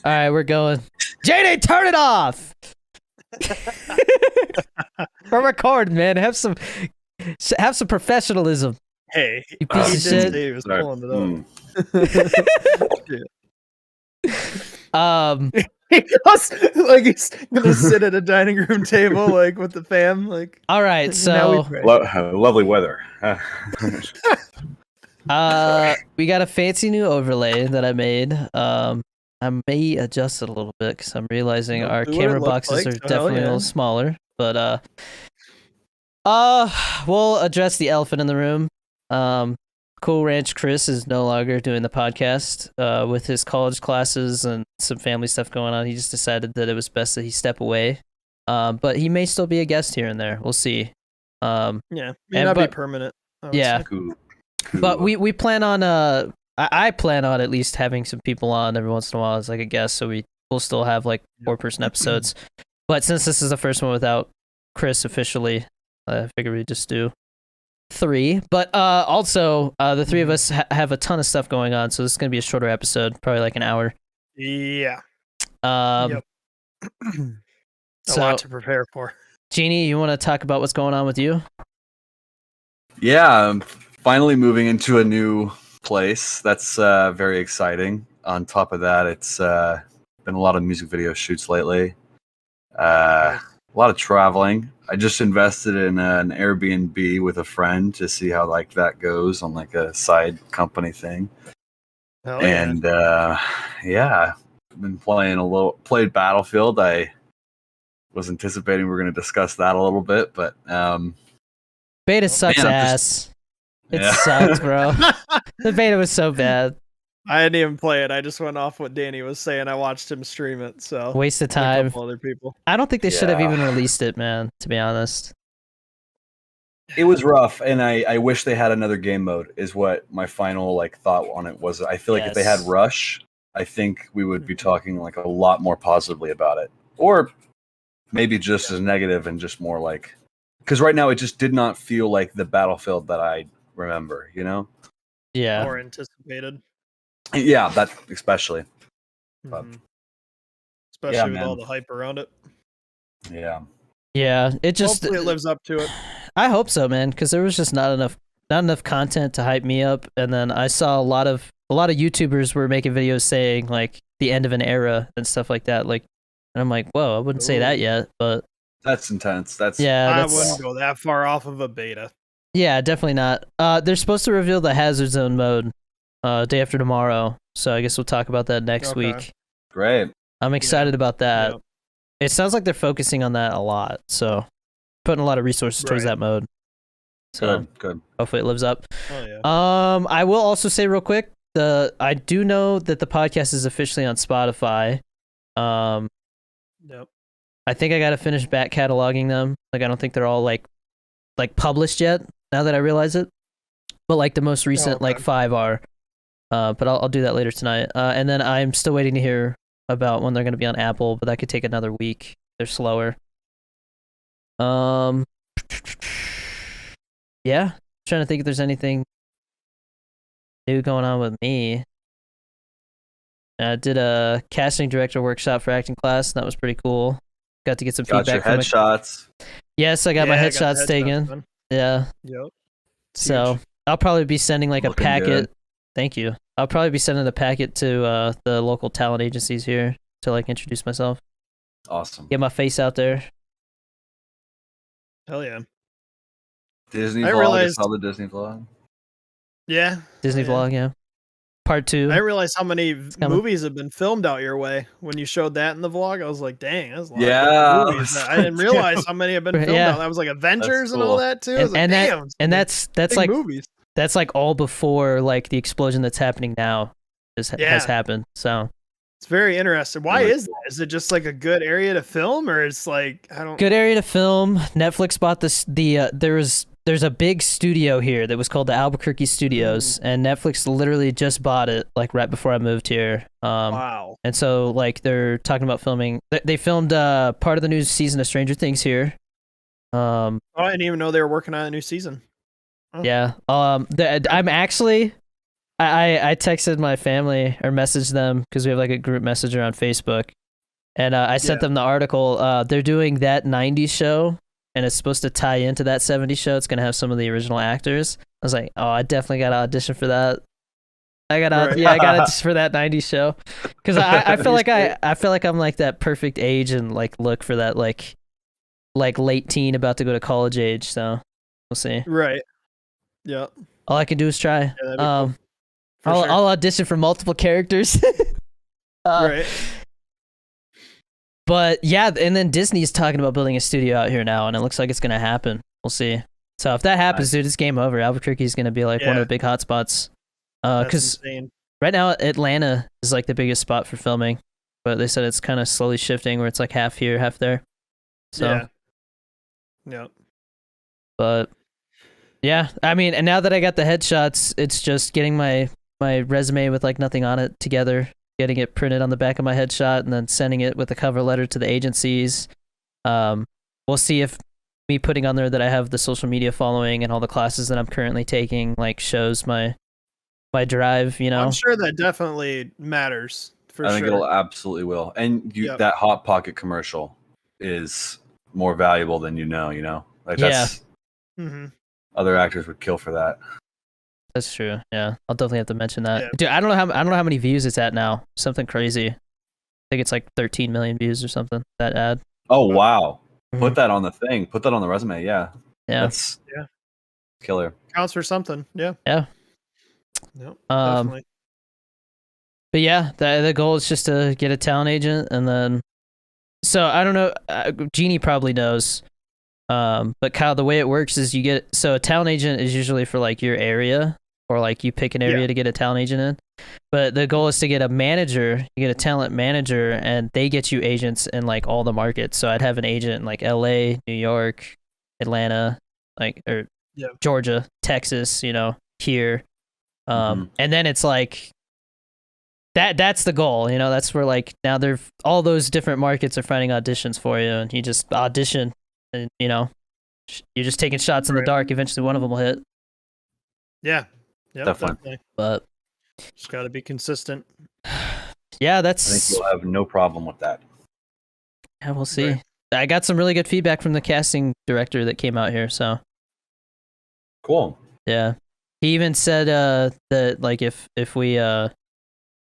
All right, we're going. Genie, turn it off. We're recording, man. Have some professionalism. Hey, You piece of shit. he was pulling it Um, He goes, like he's gonna sit at a dining room table, like with the fam. Like, all right, now so we pray. Lovely weather. we got a fancy new overlay that I made. I may adjust it a little bit because I'm realizing It'll our do what camera it looks boxes like, are so hell definitely a yeah. little smaller. But we'll address the elephant in the room. Cool Ranch Chris is no longer doing the podcast. With his college classes and some family stuff going on, he just decided that it was best that he step away. But he may still be a guest here and there. We'll see. Yeah, may not be permanent. I would Yeah. say. Cool. But we plan on I plan on at least having some people on every once in a while as like a guest, so we'll still have like 4-person episodes. But since this is the first one without Chris officially, I figured we'd just do 3. But also the 3 of us have a ton of stuff going on, so this is gonna be a shorter episode, probably like an hour. Yeah. Yep. A lot to prepare for. Genie, you want to talk about what's going on with you? Yeah, I'm finally moving into a new place. That's very exciting. On top of that, it's been a lot of music video shoots lately. A lot of traveling. I just invested in an Airbnb with a friend to see how like that goes on like a side company thing. Hell And yeah, I've been played Battlefield. I was anticipating we are going to discuss that a little bit, but Beta sucks ass. It sucks, bro. The beta was so bad. I didn't even play it. I just went off what Danny was saying. I watched him stream it. So waste of time. A couple other people. I don't think they should have even released it, man. To be honest, it was rough, and I wish they had another game mode. Is what my final like thought on it was. I feel like if they had Rush, I think we would be talking like a lot more positively about it, or maybe just as negative and just more like because right now it just did not feel like the Battlefield that I remember. You know? Yeah. More anticipated. Yeah, that especially. Especially with all the hype around it. Yeah. Yeah, it just hopefully it lives up to it. I hope so, man, because there was just not enough content to hype me up, and then I saw a lot of YouTubers were making videos saying like the end of an era and stuff like that. Like, and I'm like, whoa, I wouldn't say that yet, but that's intense. I wouldn't go that far off of a beta. Yeah, definitely not. They're supposed to reveal the Hazard Zone mode day after tomorrow, so I guess we'll talk about that next week. Great. I'm excited about that. Yep. It sounds like they're focusing on that a lot, so putting a lot of resources towards that mode. So good. Hopefully it lives up. Oh, yeah. I will also say real quick, I do know that the podcast is officially on Spotify. Yep. I think I got to finish back cataloging them. Like, I don't think they're all like published yet. Now that I realize it, but like the most recent like 5 are. But I'll do that later tonight. And then I'm still waiting to hear about when they're going to be on Apple, but that could take another week. They're slower. Yeah, trying to think if there's anything new going on with me. I did a casting director workshop for acting class, and that was pretty cool. Got to get some feedback from headshots. Yes, I got my headshots taken. Yeah. Yep. So I'll probably be sending like a packet. Good. Thank you. I'll probably be sending a packet to the local talent agencies here to like introduce myself. Awesome. Get my face out there. Hell yeah. Disney vlog. I saw the Disney vlog. Yeah. Disney vlog, yeah. Part 2. I realized how many movies have been filmed out your way. When you showed that in the vlog, I was like, dang, that's a lot of movies. I didn't realize how many have been filmed out. That was like Avengers and all that too. That's like movies. That's like all before like the explosion that's happening now has happened. So it's very interesting. Why is that? Is it just like a good area to film, or it's like good area to film? Netflix bought there's a big studio here that was called the Albuquerque Studios, and Netflix literally just bought it like right before I moved here. Wow. And so like they're talking about filming. They filmed part of the new season of Stranger Things here. I didn't even know they were working on a new season. Oh. Yeah. I'm actually I texted my family or messaged them because we have like a group messenger on Facebook, and I sent them the article. They're doing that '90s show, and it's supposed to tie into that '70s show. It's gonna have some of the original actors. I was like, oh, I definitely got to audition for that. I got audition for that '90s show because I feel like I feel like I'm like that perfect age and like look for that like late teen about to go to college age. So we'll see. Right. Yeah. All I can do is try. Yeah, cool. I'll audition for multiple characters. Right. But yeah, and then Disney's talking about building a studio out here now, and it looks like it's gonna happen. We'll see. So if that happens, dude, it's game over. Albuquerque's gonna be like one of the big hotspots. Because right now Atlanta is like the biggest spot for filming, but they said it's kind of slowly shifting where it's like half here, half there. So yeah. But yeah, I mean, and now that I got the headshots, it's just getting my resume with like nothing on it together, getting it printed on the back of my headshot, and then sending it with a cover letter to the agencies. We'll see if me putting on there that I have the social media following and all the classes that I'm currently taking like shows my drive, you know. I'm sure that definitely matters. I think it'll absolutely will. And that Hot Pocket commercial is more valuable than you know. Like that's other actors would kill for that. That's true. Yeah, I'll definitely have to mention that. Yeah. Dude, I don't know how many views it's at now. Something crazy. I think it's like 13 million views or something. That ad. Oh wow! Put that on the thing. Put that on the resume. Yeah. That's killer. Counts for something. Yeah. Yeah. No. Definitely. But yeah, the goal is just to get a talent agent, and then. So I don't know. Genie probably knows. But Kyle, the way it works is a talent agent is usually for like your area, or like you pick an area to get a talent agent in. But the goal is to get a manager, you get a talent manager, and they get you agents in like all the markets. So I'd have an agent in like LA, New York, Atlanta, Georgia, Texas, here. And then it's like that's the goal, that's where like now all those different markets are finding auditions for you, and you just audition. And you're just taking shots in the dark. Eventually, one of them will hit. Yeah, definitely. But just got to be consistent. Yeah, I think you'll have no problem with that. Yeah, we'll see. Right. I got some really good feedback from the casting director that came out here. So cool. Yeah, he even said that like if we were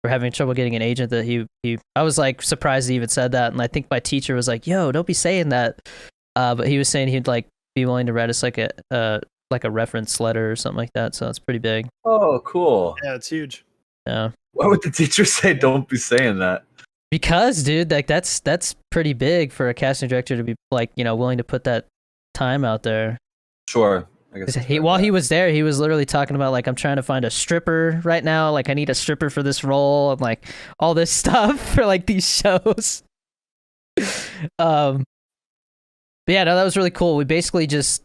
having trouble getting an agent, that he I was like surprised he even said that, and I think my teacher was like, "Yo, don't be saying that." But he was saying he'd like be willing to write us like a reference letter or something like that. So it's pretty big. Oh, cool. Yeah, it's huge. Yeah. Why would the teacher say don't be saying that? Because, dude, like that's pretty big for a casting director to be like, willing to put that time out there. Sure. I guess while he was there, he was literally talking about like, I'm trying to find a stripper right now. Like I need a stripper for this role, and like all this stuff for like these shows. But yeah, no, that was really cool. We basically just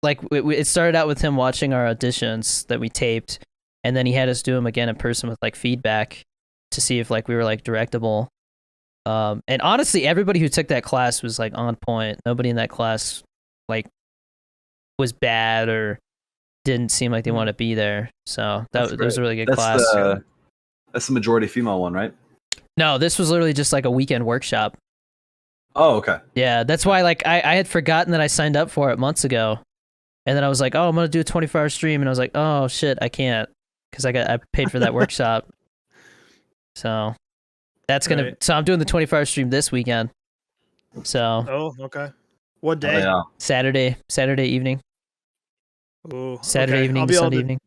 like it started out with him watching our auditions that we taped, and then he had us do them again in person with like feedback to see if like we were like directable. And honestly, everybody who took that class was like on point. Nobody in that class like was bad or didn't seem like they want to be there. So that was a really good class. That's the majority female one, right? No, this was literally just like a weekend workshop. Oh, okay. Yeah, that's why like I had forgotten that I signed up for it months ago. And then I was like, oh, I'm going to do a 24-hour stream. And I was like, oh, shit, I can't. Because I paid for that workshop. So that's going to... So I'm doing the 24-hour stream this weekend. So... Oh, okay. What day? Oh, yeah. Saturday evening. Ooh, Saturday evening to Sunday evening.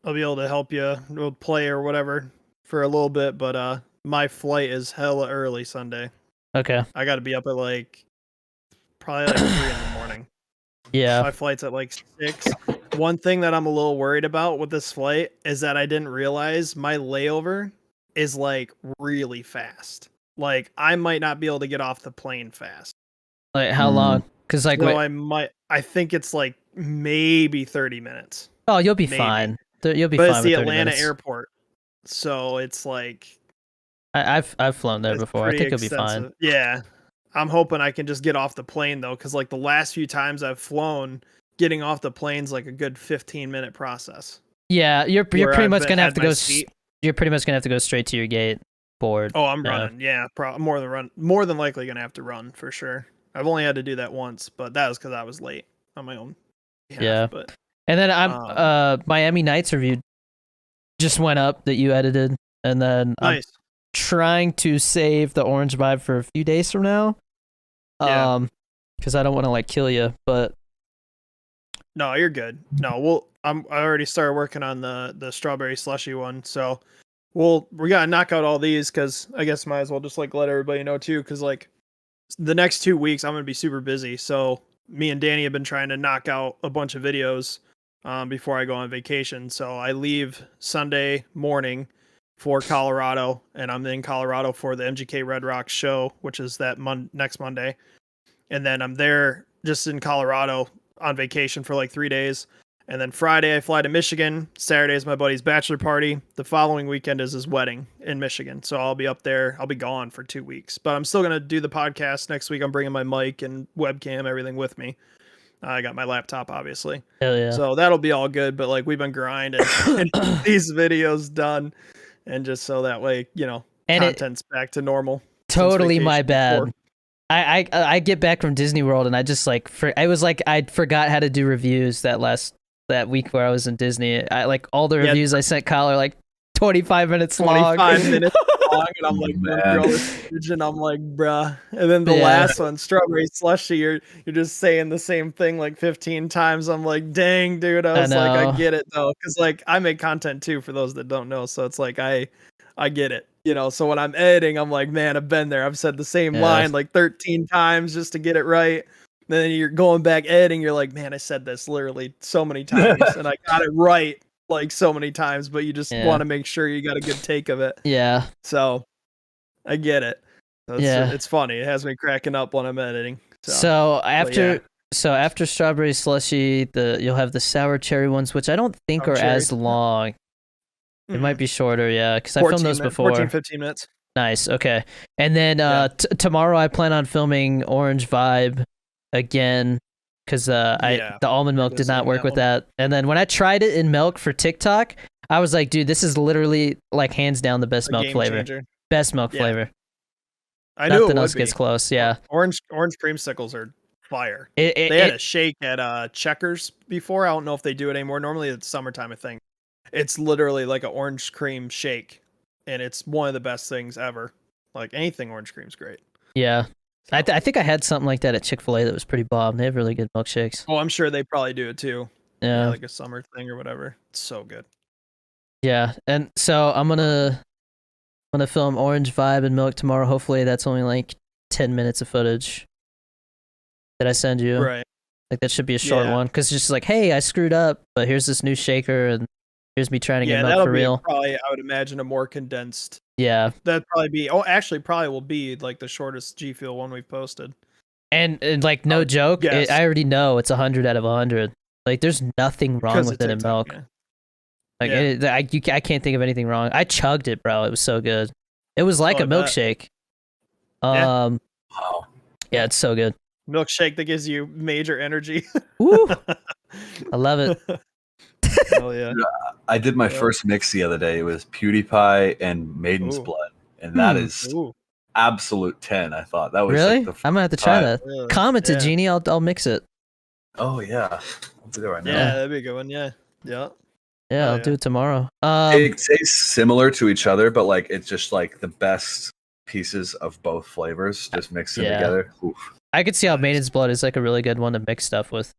I'll be able to help you play or whatever for a little bit. But my flight is hella early Sunday. Okay. I got to be up at like probably like 3 in the morning. Yeah. My flight's at like 6. One thing that I'm a little worried about with this flight is that I didn't realize my layover is like really fast. Like I might not be able to get off the plane fast. Like how long? Because like I think it's like maybe 30 minutes. Oh, you'll be fine. You'll be but fine. It's the with 30 Atlanta minutes. airport, so it's like I've flown there before. I think you'll be fine. Yeah, I'm hoping I can just get off the plane though, because like the last few times I've flown, getting off the plane's like a good 15-minute process. Yeah, you're where pretty I've much gonna have had to my go. seat. You're pretty much gonna have to go straight to your gate board. Oh, I'm running. Yeah, more than likely gonna have to run for sure. I've only had to do that once, but that was because I was late on my own behalf. Yeah. But And then Miami Nights review just went up that you edited, and then nice. I'm trying to save the orange vibe for a few days from now. Yeah. Because I don't want to like kill you, but No, you're good. No, I already started working on the strawberry slushy one, so we gotta knock out all these because I guess might as well just like let everybody know too, because like the next 2 weeks I'm gonna be super busy. So me and Danny have been trying to knock out a bunch of videos before I go on vacation. So I leave Sunday morning for Colorado, and I'm in Colorado for the MGK Red Rocks show, which is that next Monday, and then I'm there just in Colorado on vacation for like 3 days. And then Friday I fly to Michigan. Saturday is my buddy's bachelor party. The following weekend is his wedding in Michigan. So I'll be up there. I'll be gone for 2 weeks, but I'm still going to do the podcast next week. I'm bringing my mic and webcam, everything with me. I got my laptop, obviously. hell yeah. So that'll be all good. But like we've been grinding and these videos done. And just so that way, And content's back to normal. Totally my bad. Before. I get back from Disney World and I just like I forgot how to do reviews that week where I was in Disney. I like all the reviews I sent Kyle are like 25 minutes long. 25 minutes long, and I'm like, and I'm like, bruh. And then the last one, strawberry slushy, you're just saying the same thing like 15 times. I'm like, dang, dude. I was like, I get it though, because like I make content too for those that don't know. So it's like I get it. So when I'm editing, I'm like, man, I've been there. I've said the same line like 13 times just to get it right. Then you're going back editing, you're like, man, I said this literally so many times and I got it right like so many times, but you just want to make sure you got a good take of it. Yeah. So I get it. So it's funny. It has me cracking up when I'm editing. So after strawberry slushy, you'll have the sour cherry ones, which I don't think are as long. It might be shorter, yeah, because I filmed those before. 14, 15 minutes. Nice, okay. And then tomorrow I plan on filming Orange Vibe again, because the almond milk did not work with that. And then when I tried it in milk for TikTok, I was like, dude, this is literally like hands down the best milk flavor. Changer. Best milk flavor. I knew nothing else gets close. Yeah. Orange creamsicles are fire. They had a shake at Checkers before. I don't know if they do it anymore. Normally it's summertime, I think. It's literally like an orange cream shake, and it's one of the best things ever. Like anything orange cream's great. Yeah. So. I think I had something like that at Chick-fil-A that was pretty bomb. They have really good milkshakes. Oh, I'm sure they probably do it too. Yeah. Like a summer thing or whatever. It's so good. Yeah, and so I'm gonna film Orange Vibe and Milk tomorrow. Hopefully that's only like 10 minutes of footage that I send you. Right. Like that should be a short one, because it's just like, hey, I screwed up, but here's this new shaker, and here's me trying to get milk for real. Probably, I would imagine, a more condensed. Yeah. That'd probably be. Oh, actually, probably will be like the shortest G Fuel one we've posted. And like no joke, I already know it's 100 out of 100. Like there's nothing wrong with it in milk. Yeah. Like I can't think of anything wrong. I chugged it, bro. It was so good. It was like a milkshake. Wow. Yeah, it's so good. Milkshake that gives you major energy. Woo! I love it. Oh yeah. I did my first mix the other day. It was PewDiePie and Maiden's Blood, and that is absolute 10. I thought that was really. Like I'm gonna have to try that. Really? Comment to Genie. I'll mix it. Oh yeah, I'll do it right now. Yeah, that'd be a good one. Yeah. I'll do it tomorrow. It tastes similar to each other, but like it's just like the best pieces of both flavors just mixed in together. Oof. I could see how Maiden's Blood is like a really good one to mix stuff with.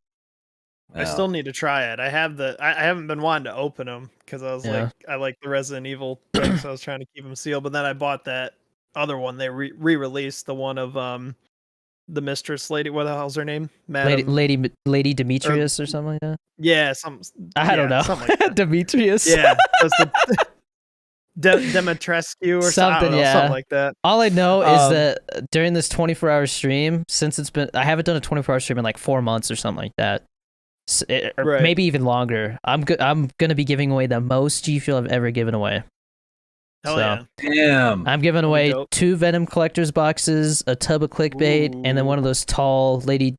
Yeah. I still need to try it. I haven't been wanting to open them because I was like, I like the Resident Evil thing, so I was trying to keep them sealed. But then I bought that other one. They re-released the one of the mistress lady. What the hell's her name? Lady Demetrius or something like that. Yeah, I don't know. Something like that. Demetrius. Yeah, Demetrescu or something. Something like that. All I know is that during this 24-hour stream, since I haven't done a 24-hour stream in like 4 months or something like that. Or maybe even longer. I'm gonna be giving away the most G Fuel I've ever given away. Hell yeah! Damn. I'm giving away 2 Venom collectors boxes, a tub of clickbait, and then one of those tall Lady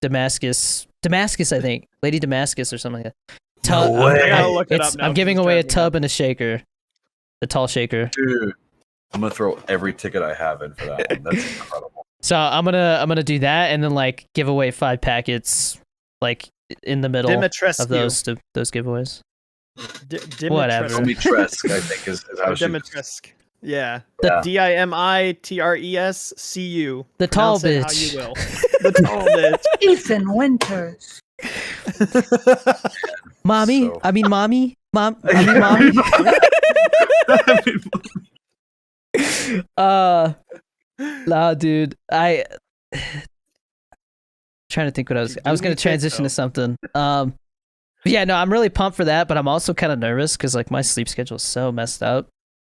Damascus, I think, Lady Damascus or something like that. Tub, No way. I gotta look it it's, up now. I'm 'cause giving it's away a driving me tub nuts. and a shaker, the tall shaker. Dude, I'm gonna throw every ticket I have in for that one. That's incredible. So I'm gonna do that and then like give away 5 packets like in the middle Dimitrescu. of those giveaways. Dimitrescu. Dimitrescu, I think, is how Or she. Dimitrescu. Yeah. Yeah. Dimitrescu. The tall Pronounce it how bitch. you will. The tall bitch. Ethan Winters. Mommy, So- I mean mommy, mommy. Nah, dude. Trying to think what I was You gonna do me transition to thick, something. But yeah, no, I'm really pumped for that, but I'm also kind of nervous because like my sleep schedule is so messed up.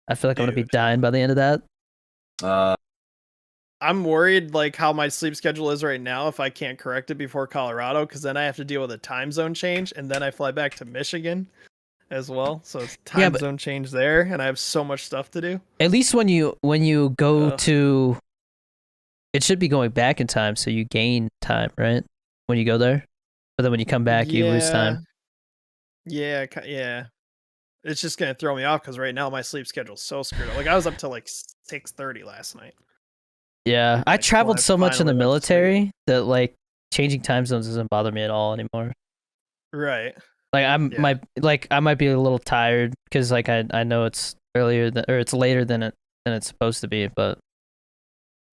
I feel like I'm gonna be Dude. dying by the end of that. I'm worried like how my sleep schedule is right now if I can't correct it before Colorado, because then I have to deal with a time zone change and then I fly back to Michigan as well. So it's time but- zone change there and I have so much stuff to do. At least when you go Ugh. to, it should be going back in time, so you gain time, right? When you go there, but then when you come back, you lose time. Yeah, yeah. It's just gonna throw me off because right now my sleep schedule's so screwed up. Like I was up till like 6:30 last night. Yeah, I Like, traveled well, I so much in the finally went to sleep. military that like changing time zones doesn't bother me at all anymore. Right. Like I Yeah. might be a little tired because like I know it's earlier than, or it's later than it's supposed to be, but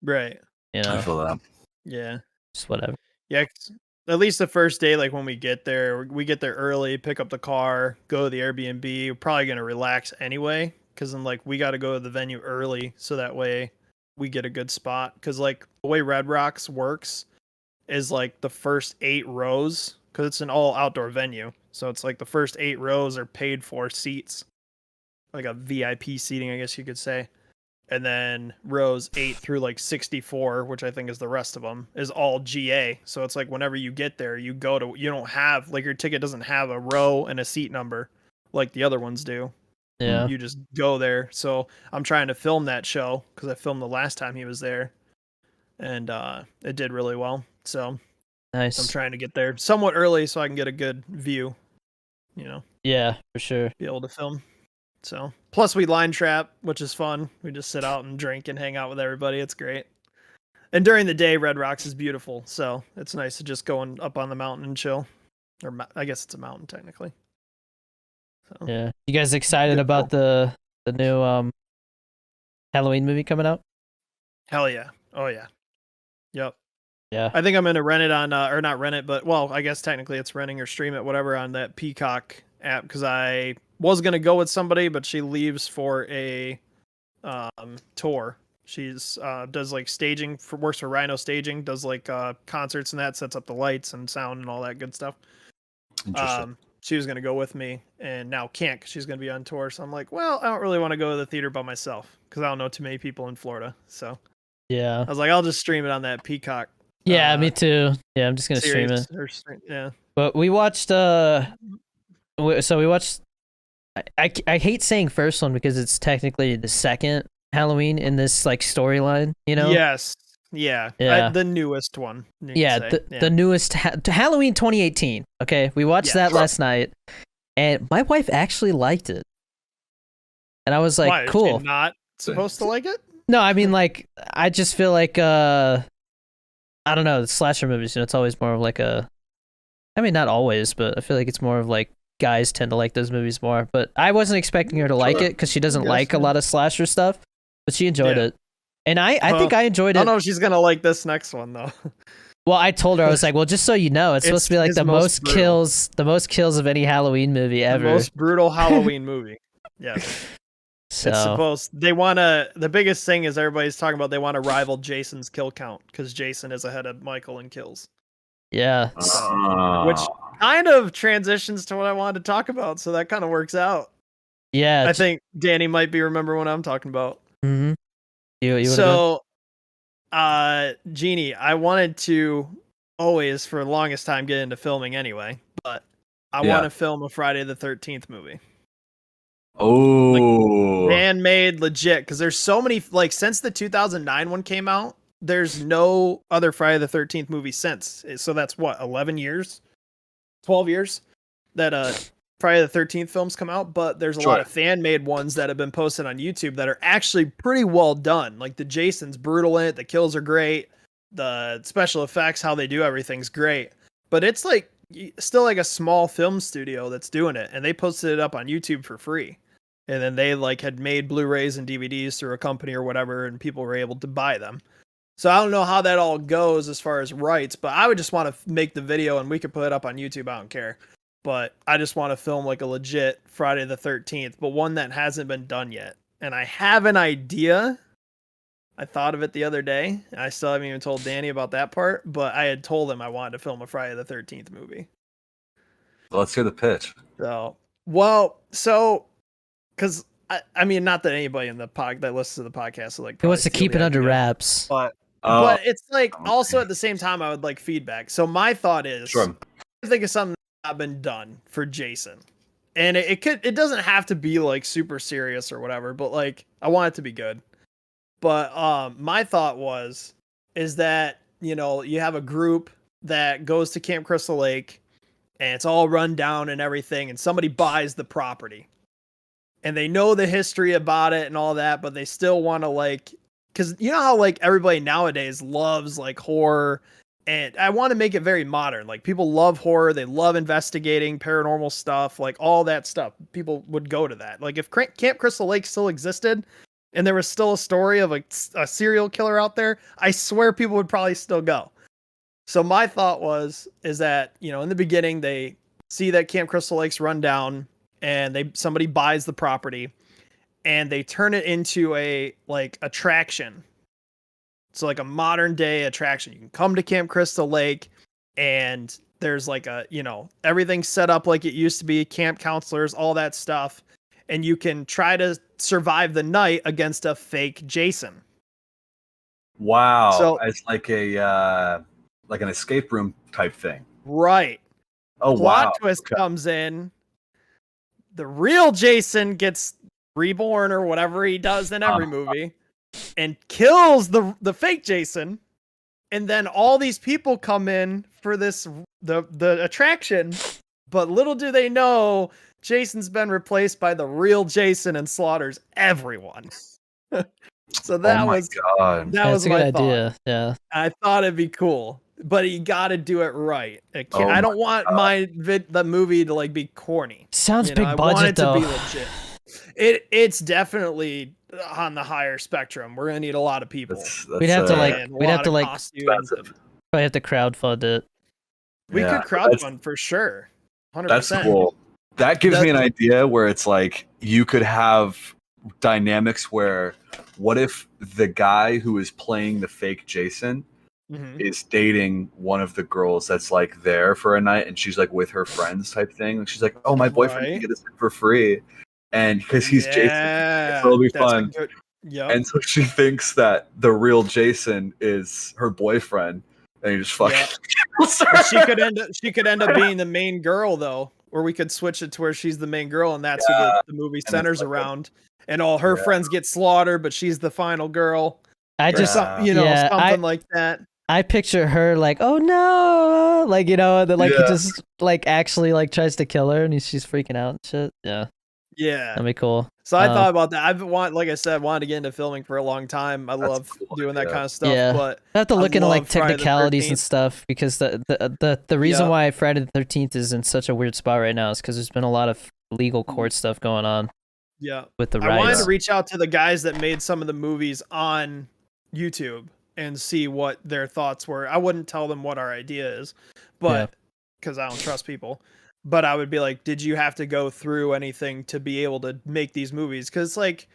Right. you I know, feel that. Yeah. just whatever. Yeah. 'Cause at least the first day, like when we get there early, pick up the car, go to the Airbnb. We're probably gonna relax anyway, because then like we got to go to the venue early, so that way we get a good spot. Because like the way Red Rocks works is like the first 8 rows, because it's an all outdoor venue, so it's like the first 8 rows are paid for seats, like a VIP seating, I guess you could say. And then rows 8 through like 64, which I think is the rest of them, is all GA. So it's like whenever you get there, you don't have, like, your ticket doesn't have a row and a seat number like the other ones do. Yeah, You just go there. So I'm trying to film that show because I filmed the last time he was there, and it did really well. So nice. I'm trying to get there somewhat early so I can get a good view, Yeah, for sure. be able to film. So plus we line trap, which is fun. We just sit out and drink and hang out with everybody. It's great. And during the day, Red Rocks is beautiful, so it's nice to just go up on the mountain and chill. Or I guess it's a mountain technically. So Yeah, you guys excited about the new Halloween movie coming out? hell yeah, oh yeah, yep. Yeah. I think I'm gonna rent it on, or not rent it, but well, I guess technically it's renting or stream it, whatever, on that Peacock app, because I was gonna go with somebody, but she leaves for a tour. She's does like staging works for Rhino Staging, does like concerts and that, sets up the lights and sound and all that good stuff. Interesting. She was gonna go with me and now can't because she's gonna be on tour. So I'm like, well, I don't really want to go to the theater by myself because I don't know too many people in Florida. So Yeah. I was like, I'll just stream it on that Peacock. Yeah, me too. Yeah, I'm just gonna stream it. Yeah. But we watched so we watched I hate saying first one because it's technically the second Halloween in this like storyline, you know? Yes. Yeah. Yeah. The newest one. you could Yeah, say. the newest Halloween 2018. Okay, we watched Yeah. that last night, and my wife actually liked it, and I was like, Why, is she cool. not supposed to like it? No, I mean like I just feel like I don't know, the slasher movies, you know, it's always more of like I mean not always, but I feel like it's more of like guys tend to like those movies more. But I wasn't expecting her to like it because she doesn't Yes, like a yeah. lot of slasher stuff, but she enjoyed Yeah. it. And I think I enjoyed I it. don't know if she's gonna like this next one though. Well, I told her, I was like, well, just so you know, it's supposed to be like It's the most most kills of any Halloween movie The ever. most brutal Halloween movie. Yes. So It's supposed. They want to. The biggest thing is everybody's talking about. They want to rival Jason's kill count because Jason is ahead of Michael in kills. yeah, Which kind of transitions to what I wanted to talk about. So that kind of works out. yeah. I think Danny might be remember what I'm talking about. Mm-hmm. You wanna go? So, Genie, I wanted to always for the longest time get into filming anyway, but I Yeah. want to film a Friday the 13th movie. Oh, Handmade, legit, because there's so many, like, since the 2009 one came out, there's no other Friday the 13th movie since. So that's what, 11 years, 12 years that Friday the 13th films come out, but there's a lot of fan made ones that have been posted on YouTube that are actually pretty well done. Like the Jason's brutal in it, the kills are great, the special effects, how they do everything's great. But it's like still like a small film studio that's doing it, and they posted it up on YouTube for free. And then they like had made Blu-rays and DVDs through a company or whatever, and people were able to buy them. So I don't know how that all goes as far as rights, but I would just want to make the video and we could put it up on YouTube. I don't care. But I just want to film like a legit Friday the 13th, but one that hasn't been done yet. And I have an idea. I thought of it the other day. I still haven't even told Danny about that part, but I had told him I wanted to film a Friday the 13th movie. Let's hear the pitch. Because I mean, not that anybody in the pod that listens to the podcast like He wants to keep it under wraps. but it's like also at the same time I would like feedback. So my thought is, I think of something that's not been done for Jason, and it doesn't have to be like super serious or whatever, but like I want it to be good. But my thought is that you have a group that goes to Camp Crystal Lake, and it's all run down and everything, and somebody buys the property. And they know the history about it and all that, but they still want to like, because you know how like everybody nowadays loves like horror, and I want to make it very modern. Like people love horror, they love investigating paranormal stuff, like all that stuff. People would go to that. Like if Camp Crystal Lake still existed, and there was still a story of a serial killer out there, I swear people would probably still go. So my thought is that in the beginning they see that Camp Crystal Lake's run down, and somebody buys the property and they turn it into a like attraction. So like a modern day attraction. You can come to Camp Crystal Lake and there's like everything's set up like it used to be, camp counselors, all that stuff. And you can try to survive the night against a fake Jason. Wow. So it's like an escape room type thing. Right. Oh, Plot twist comes in. The real Jason gets reborn or whatever he does in every movie and kills the fake Jason. And then all these people come in for the attraction, but little do they know Jason's been replaced by the real Jason and slaughters everyone. So that was a good idea. Yeah. I thought it'd be cool. But you got to do it right. I don't want the movie to like be corny. Sounds big I budget want it though. to be legit. It's definitely on the higher spectrum. We're gonna need a lot of people. We'd have to probably have to crowdfund it. We could crowdfund for sure. 100%. That's cool. That gives me an idea where it's like you could have dynamics where what if the guy who is playing the fake Jason is dating one of the girls that's like there for a night, and she's like with her friends type thing. And she's like, "Oh, my boyfriend can get this for free," and because he's Jason, it'll be fun. And so she thinks that the real Jason is her boyfriend, and you just fucking. She could end up being the main girl though, or we could switch it to where she's the main girl, and that's who the movie centers around. And all her friends get slaughtered, but she's the final girl. Something like that. I picture her like, oh no, like he just like actually like tries to kill her, and she's freaking out and shit. Yeah, that'd be cool. So I thought about that. Like I said, wanted to get into filming for a long time. I love doing that kind of stuff. Yeah, but I have to look into like technicalities and stuff, because the reason why Friday the 13th is in such a weird spot right now is because there's been a lot of legal court stuff going on. Yeah, with the rights. I wanted to reach out to the guys that made some of the movies on YouTube and see what their thoughts were. I wouldn't tell them what our idea is, but because I don't trust people. But I would be like, did you have to go through anything to be able to make these movies? Because like,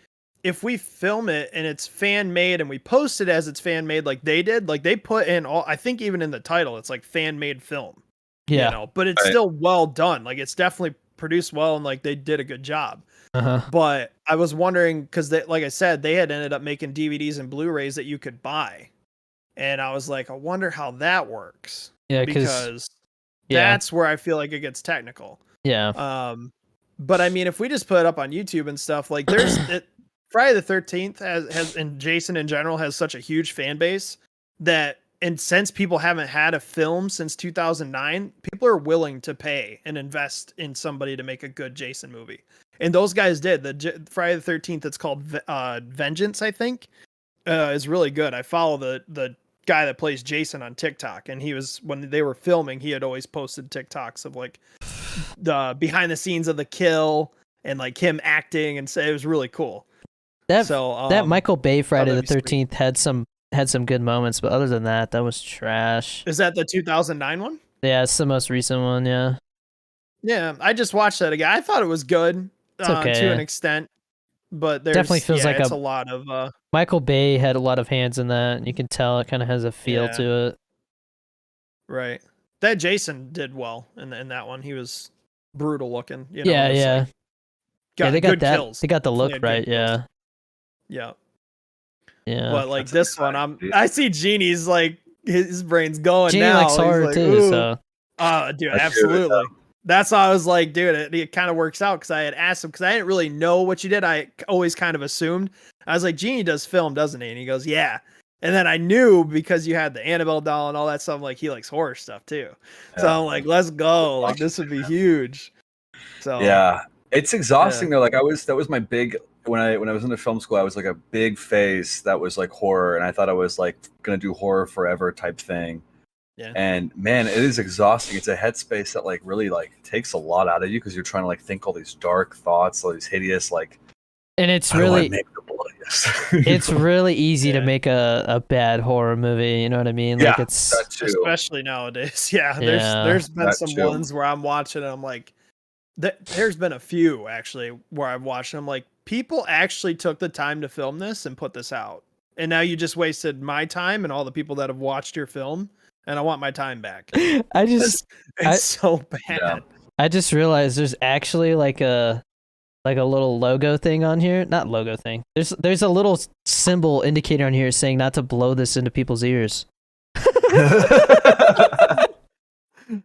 if we film it and it's fan made and we post it as it's fan made, like they did, like they put in all, I think even in the title, it's like fan made film. Yeah, but it's still well done. Like it's definitely produced well, and like they did a good job. But I was wondering, because like I said, they had ended up making DVDs and Blu-rays that you could buy, and I was like, I wonder how that works. Yeah, because that's where I feel like it gets technical. Yeah. But I mean, if we just put it up on YouTube and stuff, like there's Friday the 13th has and Jason in general has such a huge fan base that and since people haven't had a film since 2009, people are willing to pay and invest in somebody to make a good Jason movie. And those guys did. Friday the 13th, it's called Vengeance, I think, is really good. I follow the guy that plays Jason on TikTok, and he was, when they were filming, he had always posted TikToks of like the behind the scenes of the kill and like him acting, and say it was really cool. That Michael Bay Friday the that'd be 13th had some good moments, but other than that, that was trash. Is that the 2009 one? Yeah, it's the most recent one. Yeah. Yeah, I just watched that again. I thought it was good Okay, to yeah. an extent, but there's Definitely feels like it's a lot of Michael Bay had a lot of hands in that, and you can tell it kind of has a feel to it. right. That Jason did well in that one. He was brutal looking. You know, Yeah, just, yeah. like, got They got good that. kills. They got the He look had good right. kills. Yeah. Yeah. Yeah. But like That's this one, exciting. I see Genie's like his brain's going Genie now. likes He's horror like, too, "Ooh." so Dude, That's absolutely. That's why I was like, dude, it kind of works out, because I had asked him, because I didn't really know what you did. I always kind of assumed. I was like, Genie does film, doesn't he? And he goes, yeah. And then I knew, because you had the Annabelle doll and all that stuff, like he likes horror stuff too. So Yeah. I'm like, let's go. Like this would be huge. So Yeah, it's exhausting though. Like that was my big when I was in the film school. I was like a big phase that was like horror, and I thought I was like gonna do horror forever type thing. Yeah. And man, it is exhausting. It's a headspace that like really like takes a lot out of you, because you're trying to like think all these dark thoughts, all these hideous like. and it's How do I really make the bloodiest? it's really easy to Yeah. make a bad horror movie. You know what I mean? Yeah, Like it's that too. especially nowadays. Yeah. Yeah, There's been that some too. ones where I'm watching and I'm like, there's been a few actually where I've watched and I'm like, people actually took the time to film this and put this out. And now you just wasted my time and all the people that have watched your film, and I want my time back. I just It's so bad. Yeah. I just realized there's actually like a little logo thing on here. Not logo thing. There's a little symbol indicator on here saying not to blow this into people's ears.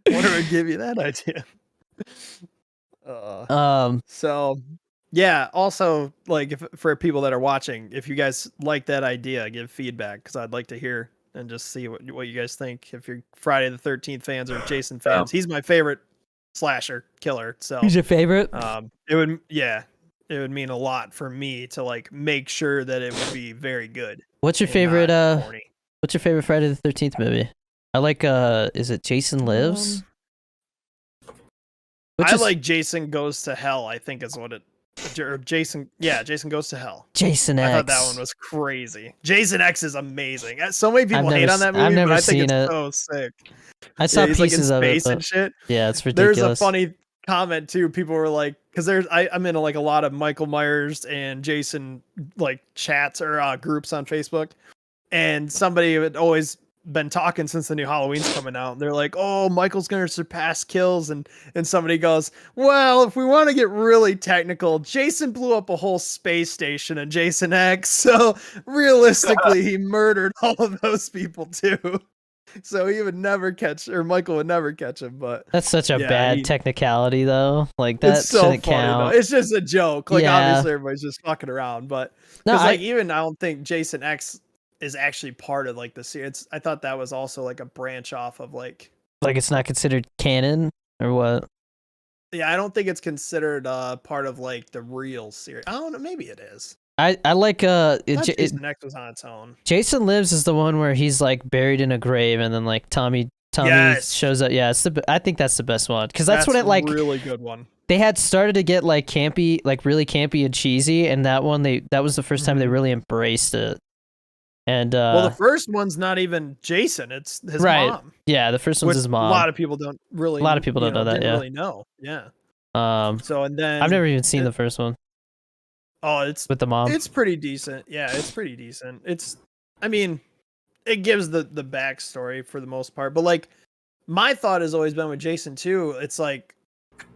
What would give you that idea? So yeah, also like if for people that are watching, if you guys like that idea, give feedback, because I'd like to hear and just see what you guys think. If you're Friday the 13th fans or Jason fans, he's my favorite slasher killer. So Who's your favorite? it would mean a lot for me to like make sure that it would be very good. What's your and favorite not corny. what's your favorite Friday the 13th movie? I like is it Jason Lives? Which I is like Jason Goes to Hell, I think is what it. Or Jason Goes to Hell. Jason X. I thought that one was crazy. Jason X is amazing. So many people hate never on that s- movie, I've never but I think seen it's it. so sick. I saw He's like in pieces of it. space and But shit. yeah, it's There's ridiculous. a funny comment too. People were like, because I'm into like a lot of Michael Myers and Jason like chats or groups on Facebook, and somebody had always been talking since the new Halloween's coming out. They're like, "Oh, Michael's gonna surpass kills," and somebody goes, "Well, if we want to get really technical, Jason blew up a whole space station in Jason X, so realistically, he murdered all of those people too." So he would never catch, or Michael would never catch him. But That's such a yeah, bad he- technicality though. Like that it's so shouldn't funny count. though. It's just a joke. Like Yeah. obviously everybody's just fucking around, but No, because I, like even I don't think Jason X is actually part of like the series. I thought that was also like a branch off of like. like it's not considered canon or what? Yeah, I don't think it's considered part of like the real series. I don't know. Maybe it is. I like I thought Jason X was on its own. Jason Lives is the one where he's like buried in a grave and then like Tommy Yes. shows up. Yeah, I think that's the best one because that's when it like a really good one. they had started to get like campy, like really campy and cheesy, and that was the first time they Mhm. really embraced it. And Well, the first one's not even Jason; it's his Right. mom. yeah, the first one's Which his mom. A lot of people don't really. A lot of people don't know that, didn't yeah. really know. Yeah. So and then I've never even seen it- the first one Oh, it's with the mom. It's pretty decent. Yeah, it's pretty decent. I mean, it gives the backstory for the most part. But like, my thought has always been with Jason too. It's like,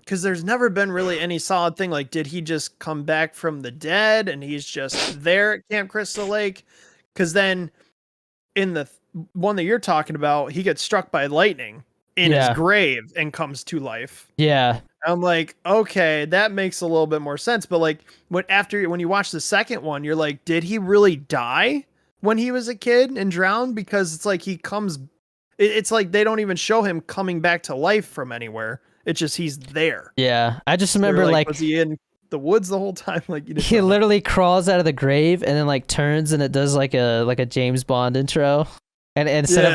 because there's never been really any solid thing. Like, did he just come back from the dead and he's just there at Camp Crystal Lake? Because then, in the one that you're talking about, he gets struck by lightning in his Yeah. grave and comes to life. Yeah, I'm like, okay, that makes a little bit more sense. But like when you watch the second one, you're like, did he really die? when he was a kid and drowned because it's like he comes. It's like they don't even show him coming back to life from anywhere. It's just he's there. Yeah, I just They're remember like was he in the woods the whole time? Like you he literally crawls out of the grave and then like turns and it does like a James Bond intro. And instead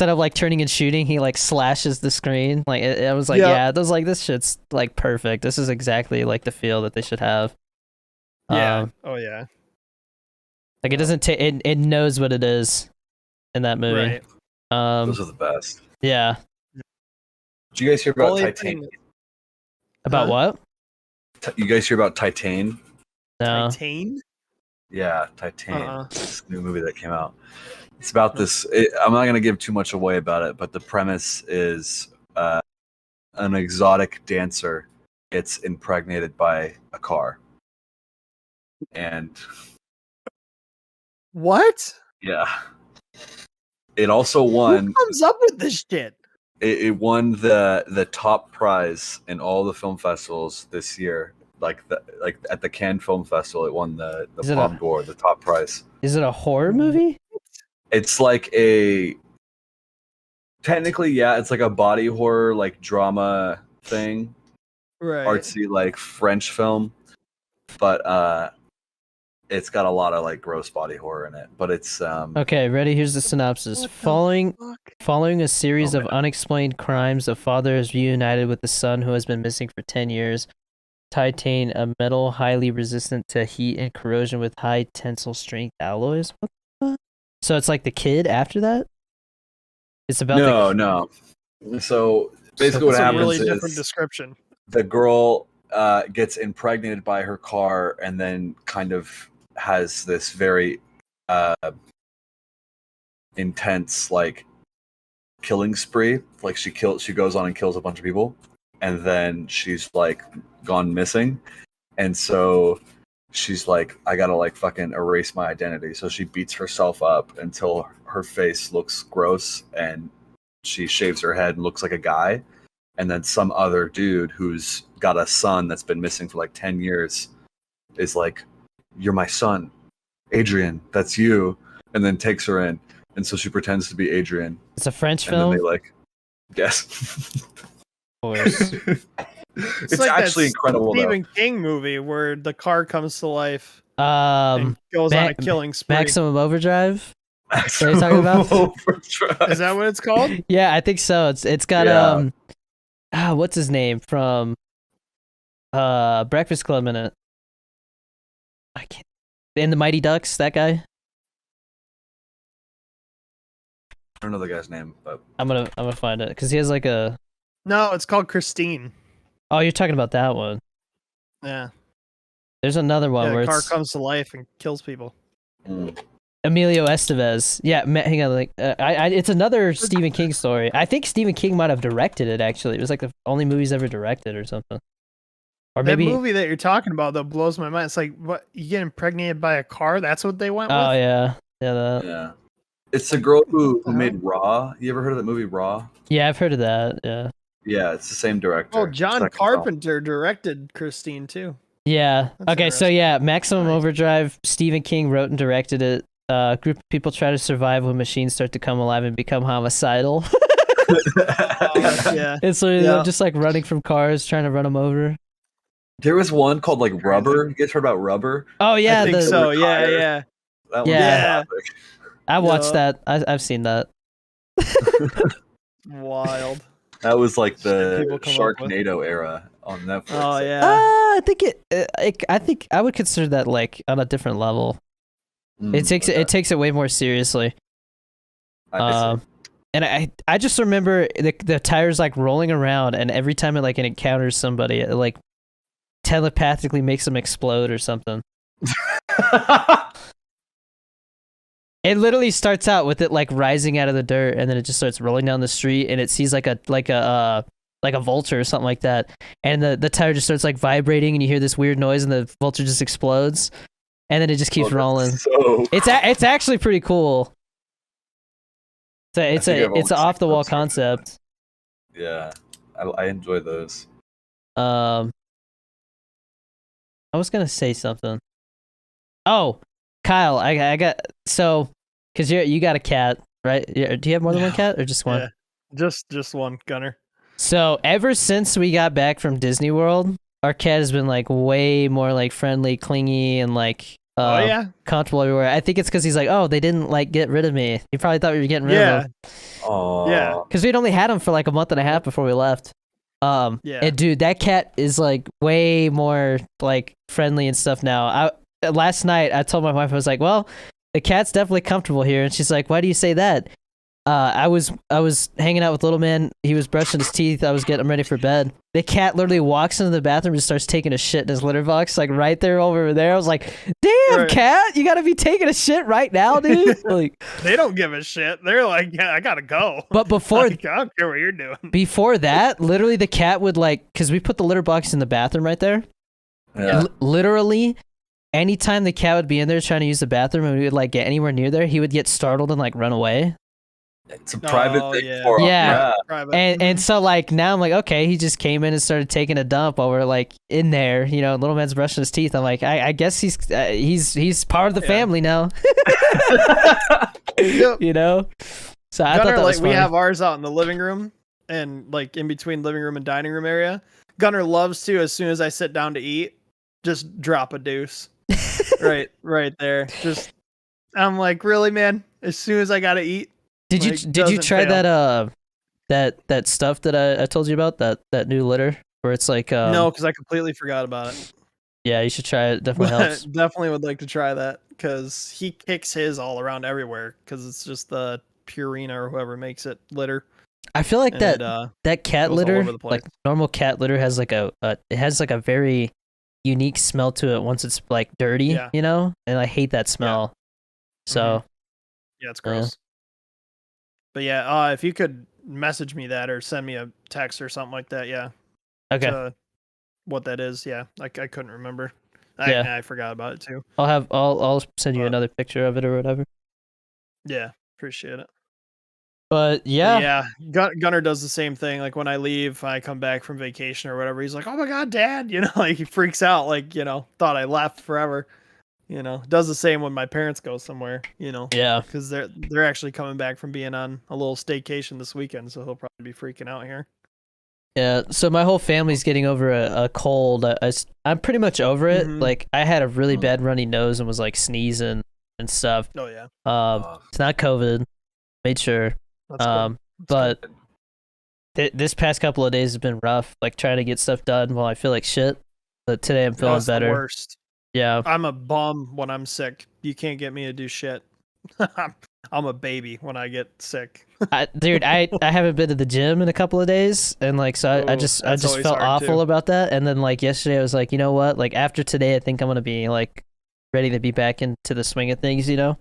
of like turning and shooting, he like slashes the screen. Like it was like, yeah, it was like this shit's like perfect. This is exactly like the feel that they should have. Yeah. Oh yeah. Like it doesn't take it knows what it is in that movie. Right. Those are the best. Yeah. Did you guys hear about Only Titan? thing- About what? You guys hear about Titan? No. Titan? Yeah, Titan. Uh-uh. This new movie that came out. It's about this. I'm not going to give too much away about it, but the premise is an exotic dancer gets impregnated by a car. And What? yeah. It also won. Who comes up with this shit? It won the top prize in all the film festivals this year. Like at the Cannes Film Festival, it won the Palme d'Or, the top prize. Is it a horror movie? It's like technically, yeah, it's like a body horror, like drama thing, Right. artsy, like French film, but it's got a lot of like gross body horror in it. But it's Okay, ready? Here's the synopsis. Following a series of unexplained crimes, a father is reunited with a son who has been missing for 10 years. Titan, a metal highly resistant to heat and corrosion with high tensile strength alloys. What the fuck? So it's like the kid after that? It's about no. So basically, what That's a happens really is different description. the girl gets impregnated by her car, and then kind of has this very intense like killing spree. Like she goes on and kills a bunch of people, and then she's like gone missing, and so she's like, I gotta like fucking erase my identity. So she beats herself up until her face looks gross, and she shaves her head and looks like a guy. And then some other dude who's got a son that's been missing for like 10 years is like, you're my son, Adrian, that's you. And then takes her in. And so she pretends to be Adrian. It's a French And film? then they like, yes. Of course. It's like actually incredible Stephen though. King movie where the car comes to life and Um, goes on a killing spree. Maximum Overdrive? What are you talking about? Is that what it's called? Yeah, I think so. It's got what's his name from Breakfast Club in it. I can't. And the Mighty Ducks, that guy. I don't know the guy's name, but I'm gonna find it because he has like a. No, it's called Christine. Oh, you're talking about that one. Yeah. There's another one Yeah, where the car it's comes to life and kills people. Emilio Estevez. Yeah, hang on. Like, it's another Stephen King story. I think Stephen King might have directed it. Actually, it was like the only movie he's ever directed or something. Or maybe That movie that you're talking about though blows my mind. It's like, what, you get impregnated by a car? That's what they went Oh with? yeah, that. yeah. It's the girl who Uh-huh. made Raw. You ever heard of that movie Raw? Yeah, I've heard of that. Yeah. Yeah, it's the same director. Oh, John Second Carpenter directed Christine too. Yeah. That's Okay, so interesting. yeah, Maximum Nice. Overdrive. Stephen King wrote and directed it. A group of people try to survive when machines start to come alive and become homicidal. Yeah. It's literally Yeah. just like running from cars, trying to run them over. There was one called like Rubber. You guys heard about Rubber? Oh yeah, I think so. Yeah, Retire. yeah. That one's Yeah. classic. I watched Yeah. that. I've seen that. Wild. That was like the Shit people come up with. Sharknado era on Netflix. Oh yeah. I think I think I would consider that like on a different level. It takes it way more seriously. I see. And I just remember the tires like rolling around, and every time it encounters somebody, it like telepathically makes them explode or something. It literally starts out with it like rising out of the dirt, and then it just starts rolling down the street, and it sees like a vulture or something like that, and the tire just starts like vibrating, and you hear this weird noise, and the vulture just explodes, and then it just keeps Oh, that's rolling. So It's actually pretty cool. So it's think I've only an seen off the wall clips from it. concept. yeah, I enjoy those. I was gonna say something. Oh, Kyle, I got so because you got a cat, right? Do you have more than one cat or just one? Yeah, just one, Gunner. So ever since we got back from Disney World, our cat has been like way more like friendly, clingy, and like Oh yeah, comfortable everywhere. I think it's because he's like, oh, they didn't like get rid of me. He probably thought we were getting rid of yeah, him. Oh, yeah. Because we'd only had him for like a month and a half before we left. Yeah. And dude, that cat is like way more like friendly and stuff now. Last night I told my wife, I was like, well, the cat's definitely comfortable here, and she's like, why do you say that? I was hanging out with little man. He was brushing his teeth. I was getting him ready for bed. The cat literally walks into the bathroom and starts taking a shit in his litter box, like right there over there. I was like, "Damn, Right. cat, you gotta be taking a shit right now, dude!" Like, They don't give a shit. They're like, yeah, I gotta go. but before Like, I don't care what you're doing. before that, literally the cat would like, because we put the litter box in the bathroom right there. yeah. Literally, anytime the cat would be in there trying to use the bathroom and we would like get anywhere near there, he would get startled and like run away. It's a private Oh, thing yeah. for 'em, Yeah. Private. And so like now I'm like, okay, he just came in and started taking a dump while we're like in there, you know, little man's brushing his teeth. I'm like, I guess he's part of the Yeah. family now, Yep. you know. So I thought Gunner, that like was we funny. have ours out in the living room and like in between living room and dining room area. Gunner loves to, as soon as I sit down to eat, just drop a deuce. right there. Just I'm like, really, man? As soon as I gotta eat. Did you like, did you doesn't try fail. that stuff that I told you about, that new litter where it's like No, because I completely forgot about it. yeah, you should try it. Definitely helps. Definitely would like to try that because he kicks his all around everywhere because it's just the Purina or whoever makes it litter. I feel like And that it, that cat goes all litter, over the place. like normal cat litter, has like it has like a very unique smell to it once it's like dirty, Yeah. you know, and I hate that smell. So Yeah, it's gross. But yeah, if you could message me that or send me a text or something like that, yeah. okay, to what that is, yeah. Like I couldn't remember. Yeah. I forgot about it too. I'll send you But- another picture of it or whatever. Yeah, appreciate it. But yeah, Gunner does the same thing. Like when I leave, I come back from vacation or whatever. He's like, "Oh my god, Dad!" You know, like he freaks out. Like thought I left forever. Does the same when my parents go somewhere. yeah. Because they're actually coming back from being on a little staycation this weekend, so he'll probably be freaking out here. Yeah, so my whole family's getting over a cold. I'm pretty much over it. Mhm. Like I had a really bad runny nose and was like sneezing and stuff. Oh yeah, It's not COVID. Made sure. that's good. But this past couple of days has been rough. Like trying to get stuff done while I feel like shit. But today I'm feeling That's the better. worst. Yeah. I'm a bum when I'm sick. You can't get me to do shit. I'm a baby when I get sick. Dude, I haven't been to the gym in a couple of days, and like so I Ooh, just that's always felt hard, awful too. about that. And then like yesterday, I was like, you know what? Like after today, I think I'm gonna be like ready to be back into the swing of things, you know.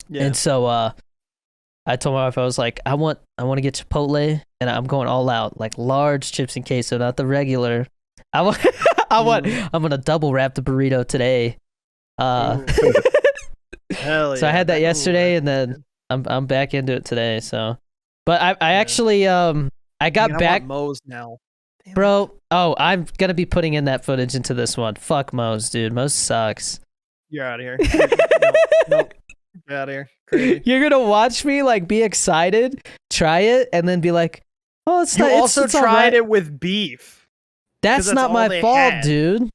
Yeah. And so I told my wife, I was like, I want to get Chipotle, and I'm going all out, like large chips and queso, not the regular. I'm gonna double wrap the burrito today. Ooh. Hell So I yeah. had that Ooh, yesterday, and that's then good. I'm back into it today. So, but I Yeah. actually I got Man, I back, want Moe's now. Damn it. bro. Oh, I'm gonna be putting in that footage into this one. Fuck Moe's, dude. Moe's sucks. You're out of here. Nope. Get out of here. Crazy. You're gonna watch me like be excited, try it, and then be like, oh, it's You not. also it's all tried right. it with beef. That's that's not all my they fault, had. dude.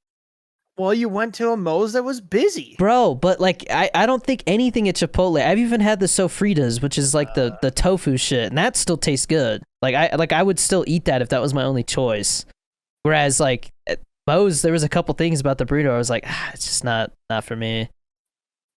Well, you went to a Moe's that was busy. Bro, but like I don't think anything at Chipotle. I've even had the sofritas, which is like the tofu shit, and that still tastes good. I would still eat that if that was my only choice. Whereas like at Moe's, there was a couple things about the burrito I was like, it's just not for me.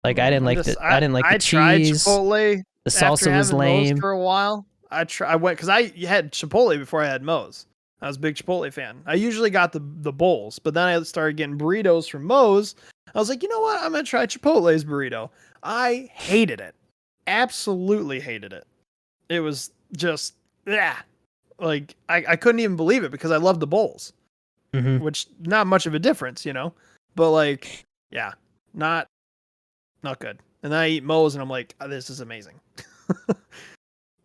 Like I didn't like I didn't like the tried cheese. Chipotle. The After salsa was having Moe's lame. for a while. I went because I had Chipotle before I had Moe's. I was a big Chipotle fan. I usually got the bowls, but then I started getting burritos from Moe's. I was like, you know what? I'm gonna try Chipotle's burrito. I hated it. Absolutely hated it. It was just yeah. Like I couldn't even believe it because I loved the bowls, Mhm. which not much of a difference, But like, yeah, not good. And then I eat Moe's and I'm like, oh, this is amazing.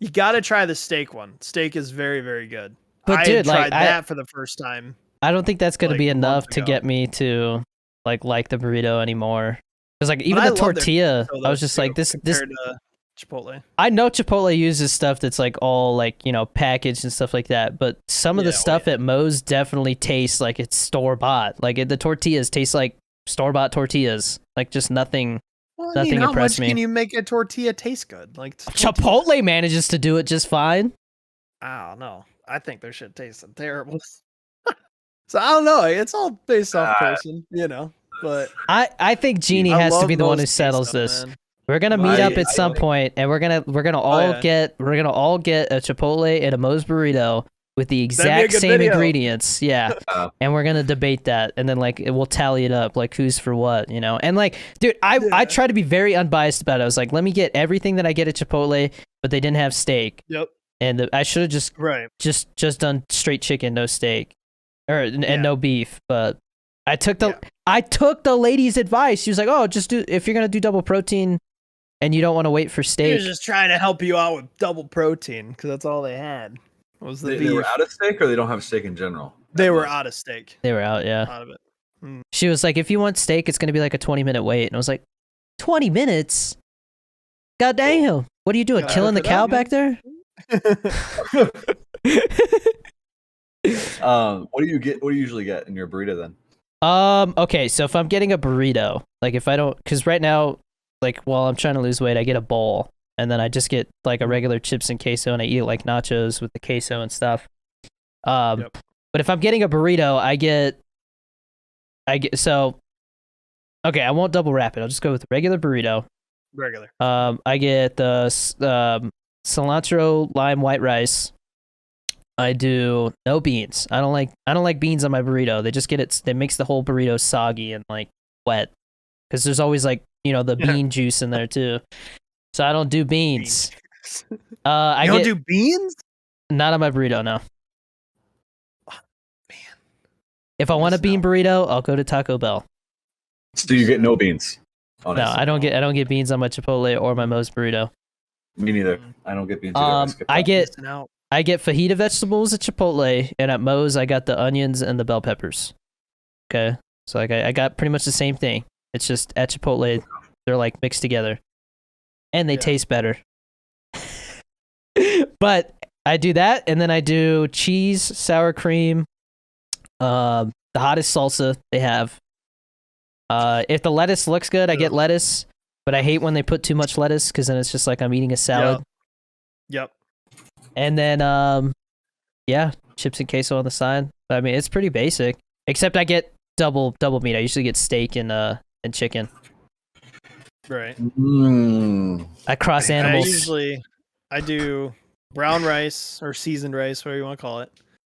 You got to try the steak one. Steak is very, very good. But I dude, had like, tried that for the first time. I don't think that's gonna like, be months enough to ago. get me to like the burrito anymore. Because like even I the love their tortilla, So I was those just two like this compared to Chipotle. I know Chipotle uses stuff that's like all like, you know, packaged and stuff like that, but some of the Yeah, oh, stuff yeah. at Moe's definitely tastes like it's store bought. Like the tortillas taste like store bought tortillas. Like just nothing. Well, I Nothing mean, how impressed much me. can you make a tortilla taste good? Like it's a tortilla. Chipotle manages to do it just fine. I don't know. I think their shit tastes terrible. So I don't know. It's all based off person, you know. But I think Genie I has to love be the one who Moe's settles queso, this. man. We're gonna Moe's meet up at queso. some point, and we're gonna all yeah. get a Chipotle and a Moe's burrito with the That'd be a exact good same video. ingredients. Yeah, and we're gonna debate that, and then like we'll tally it up, like who's for what, you know. And like, dude, I Yeah. try to be very unbiased about it. I was like, let me get everything that I get at Chipotle, but they didn't have steak, Yep. and I should have Right. just done straight chicken, no steak, and Yeah. no beef. But I took the lady's advice. She was like, "Oh, just do if you're gonna do double protein, and you don't want to wait for He steak." was just trying to help you out with double protein because that's all they had. Was the They beef. were out of steak, or they don't have steak in general. They were out of steak. They were out, yeah. Out of it. She was like, "If you want steak, it's gonna be like a 20-minute wait." And I was like, "20 minutes? God damn! What are you doing? Gotta Killing the cook it cow up, back there?" What do you get? What do you usually get in your burrito then? Okay, so if I'm getting a burrito, like if I don't, because right now, like while I'm trying to lose weight, I get a bowl, and then I just get like a regular chips and queso, and I eat like nachos with the queso and stuff. Yep. But if I'm getting a burrito, I get so. Okay, I won't double wrap it. I'll just go with regular burrito. Regular. I get the cilantro lime white rice. I do no beans. I don't like beans on my burrito. They just get it. It makes the whole burrito soggy and like wet because there's always like, you know, the bean juice in there too. So I don't do beans. I You don't get do beans? not on my burrito. No. Man. If I want a Yes, bean no. burrito, I'll go to Taco Bell. So you get no beans. No, Honestly. I don't get beans on my Chipotle or my Moe's burrito. Me neither. I don't get beans. Either. skip I that. get Missing out. I get fajita vegetables at Chipotle, and at Moe's I got the onions and the bell peppers. Okay, so like I got pretty much the same thing. It's just at Chipotle they're like mixed together, and they Yeah. taste better. But I do that, and then I do cheese, sour cream, the hottest salsa they have. If the lettuce looks good, I get lettuce, but I hate when they put too much lettuce because then it's just like I'm eating a salad. Yep. And then, yeah, chips and queso on the side. I mean, it's pretty basic. Except I get double meat. I usually get steak and chicken. Right. I cross animals. I do brown rice or seasoned rice, whatever you want to call it.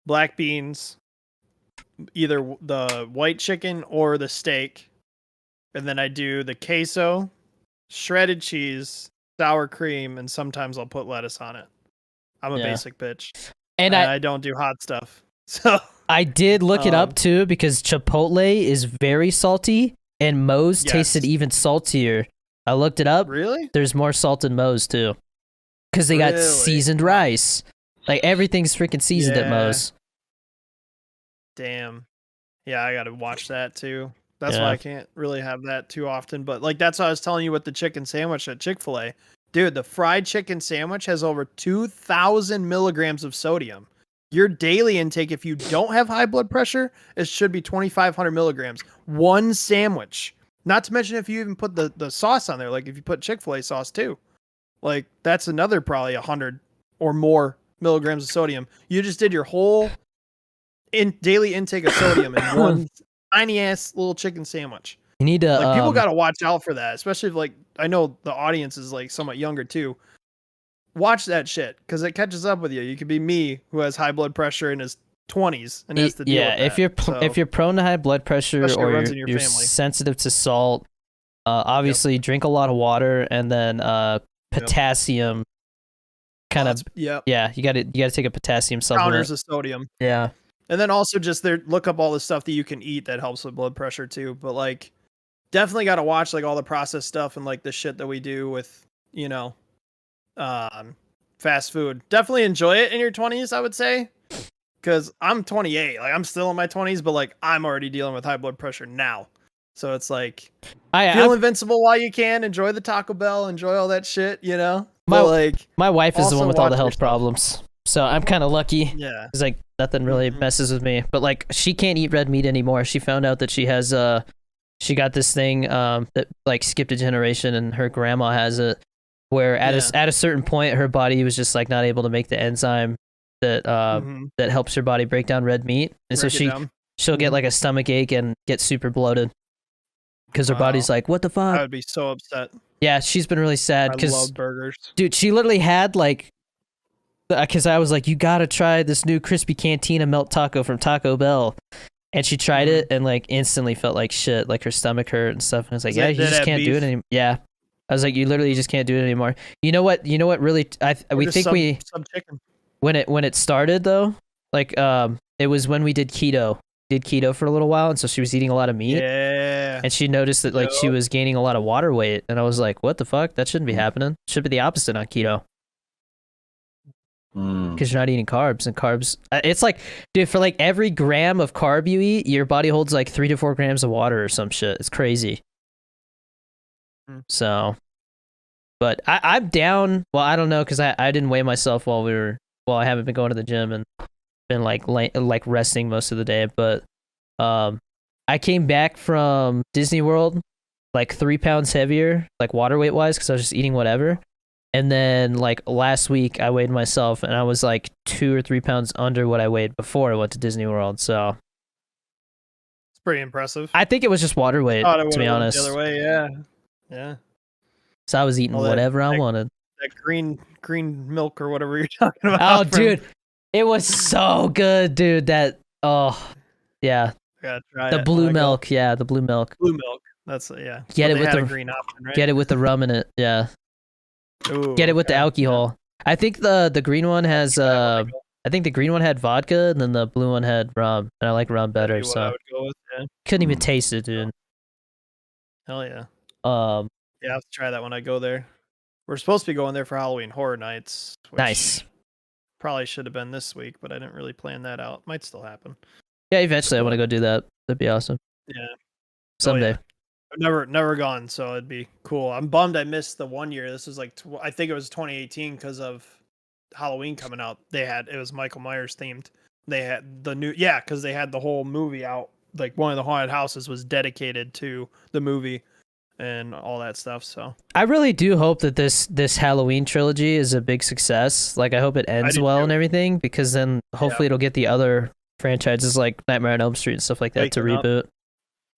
Black beans, either the white chicken or the steak. And then I do the queso, shredded cheese, sour cream, and sometimes I'll put lettuce on it. I'm a Yeah. basic bitch. And I don't do hot stuff. So I did look it up too because Chipotle is very salty and Moe's Yes. tasted even saltier. I looked it up. really? There's more salt in Moe's too. Because they got Really? seasoned rice. Like everything's freaking seasoned at Yeah. Moe's. Damn. Yeah, I gotta watch that too. That's Yeah. why I can't really have that too often. But like that's what I was telling you with the chicken sandwich at Chick-fil-A. Dude, the fried chicken sandwich has over 2,000 milligrams of sodium. Your daily intake, if you don't have high blood pressure, it should be 2,500 milligrams. One sandwich. Not to mention if you even put the sauce on there, like if you put Chick-fil-A sauce too. Like that's another probably 100 or more milligrams of sodium. You just did your whole daily intake of sodium in one tiny ass little chicken sandwich. You need to Like people got to watch out for that, especially if like I know the audience is like somewhat younger too. Watch that shit because it catches up with you. You could be me who has high blood pressure in his 20s and has to deal with if that. if you're prone to high blood pressure Especially or runs in you're your family. sensitive to salt, obviously drink a lot of water and then potassium. Kind of yep, yeah. You got to take a potassium supplement. counters of sodium. Yeah. And then also just there, look up all the stuff that you can eat that helps with blood pressure too. But like, definitely got to watch like all the processed stuff and like the shit that we do with, you know, fast food. Definitely enjoy it in your 20s, I would say, because I'm 28. Like I'm still in my 20s, but like I'm already dealing with high blood pressure now. So it's like I feel invincible while you can. Enjoy the Taco Bell. Enjoy all that shit. You know. My But like my wife is the also one with all the watch health yourself. problems, so I'm kind of lucky. Yeah. It's like nothing really Mhm. messes with me. But like she can't eat red meat anymore. She found out that she has she got this thing that like skipped a generation, and her grandma has it. Where at a certain point, her body was just like not able to make the enzyme that Mhm. that helps her body break down red meat, and so Break it down. she'll get like a stomach ache and get super bloated because her body's Wow. like, what the I fuck? would be so upset. Yeah, she's been really sad I because love burgers. dude, she literally had like, because I was like, you gotta try this new crispy cantina melt taco from Taco Bell, and she tried Mhm. it and like instantly felt like shit, like her stomach hurt and stuff. And I was like, Is yeah, it- you did it just have can't do it beef? anymore. Yeah, I was like, you literally just can't do it anymore. You know what? You know what? Really, we Just think sub chicken. when it started though, like it was when we did keto for a little while, and so she was eating a lot of meat. Yeah. And she noticed that like she Yep. was gaining a lot of water weight, and I was like, "What the fuck? That shouldn't be happening. Should be the opposite on keto Mm. because you're not eating carbs, and carbs. It's like, dude, for like every gram of carb you eat, your body holds like 3 to 4 grams of water or some shit. It's crazy. Mm. So, but I'm down. Well, I don't know because I didn't weigh myself while I haven't been going to the gym and been like resting most of the day. But I came back from Disney World like 3 pounds heavier, like water weight wise, because I was just eating whatever. And then like last week I weighed myself and I was like 2 or 3 pounds under what I weighed before I went to Disney World. So It's pretty impressive. I think it was just water weight, Thought it to would've be went honest. the other way. Yeah. Yeah. So I was eating Well, that- whatever I that- wanted. That green milk or whatever you're talking about. Oh, from- dude, it was so good, dude. That yeah, I gotta try the it blue when I go. milk, yeah, the blue milk. Blue milk. That's yeah. Get But it they with had the- a green option, right? Get it with the rum in it, yeah. Ooh, Get it with the okay. alcohol. I think the green one has Yeah, that's what I go- I think the green one had vodka and then the blue one had rum, and I like rum that'd better. be what I So would go with. Yeah. couldn't even taste it, dude. Hell yeah. Um, Yeah, I have to try that when I go there. We're supposed to be going there for Halloween Horror Nights. Which nice. Probably should have been this week, but I didn't really plan that out. Might still happen. Yeah, eventually I want to go do that. That'd be awesome. Yeah. Someday. yeah. I've never gone, so it'd be cool. I'm bummed I missed the one year. This was like I think it was 2018 because of Halloween coming out. It was Michael Myers themed. They had the new because they had the whole movie out. Like one of the haunted houses was dedicated to the movie and all that stuff. So I really do hope that this Halloween trilogy is a big success. Like I hope it ends do well too. and everything, because then hopefully it'll get the other franchises like Nightmare on Elm Street and stuff like that to Waking up. reboot.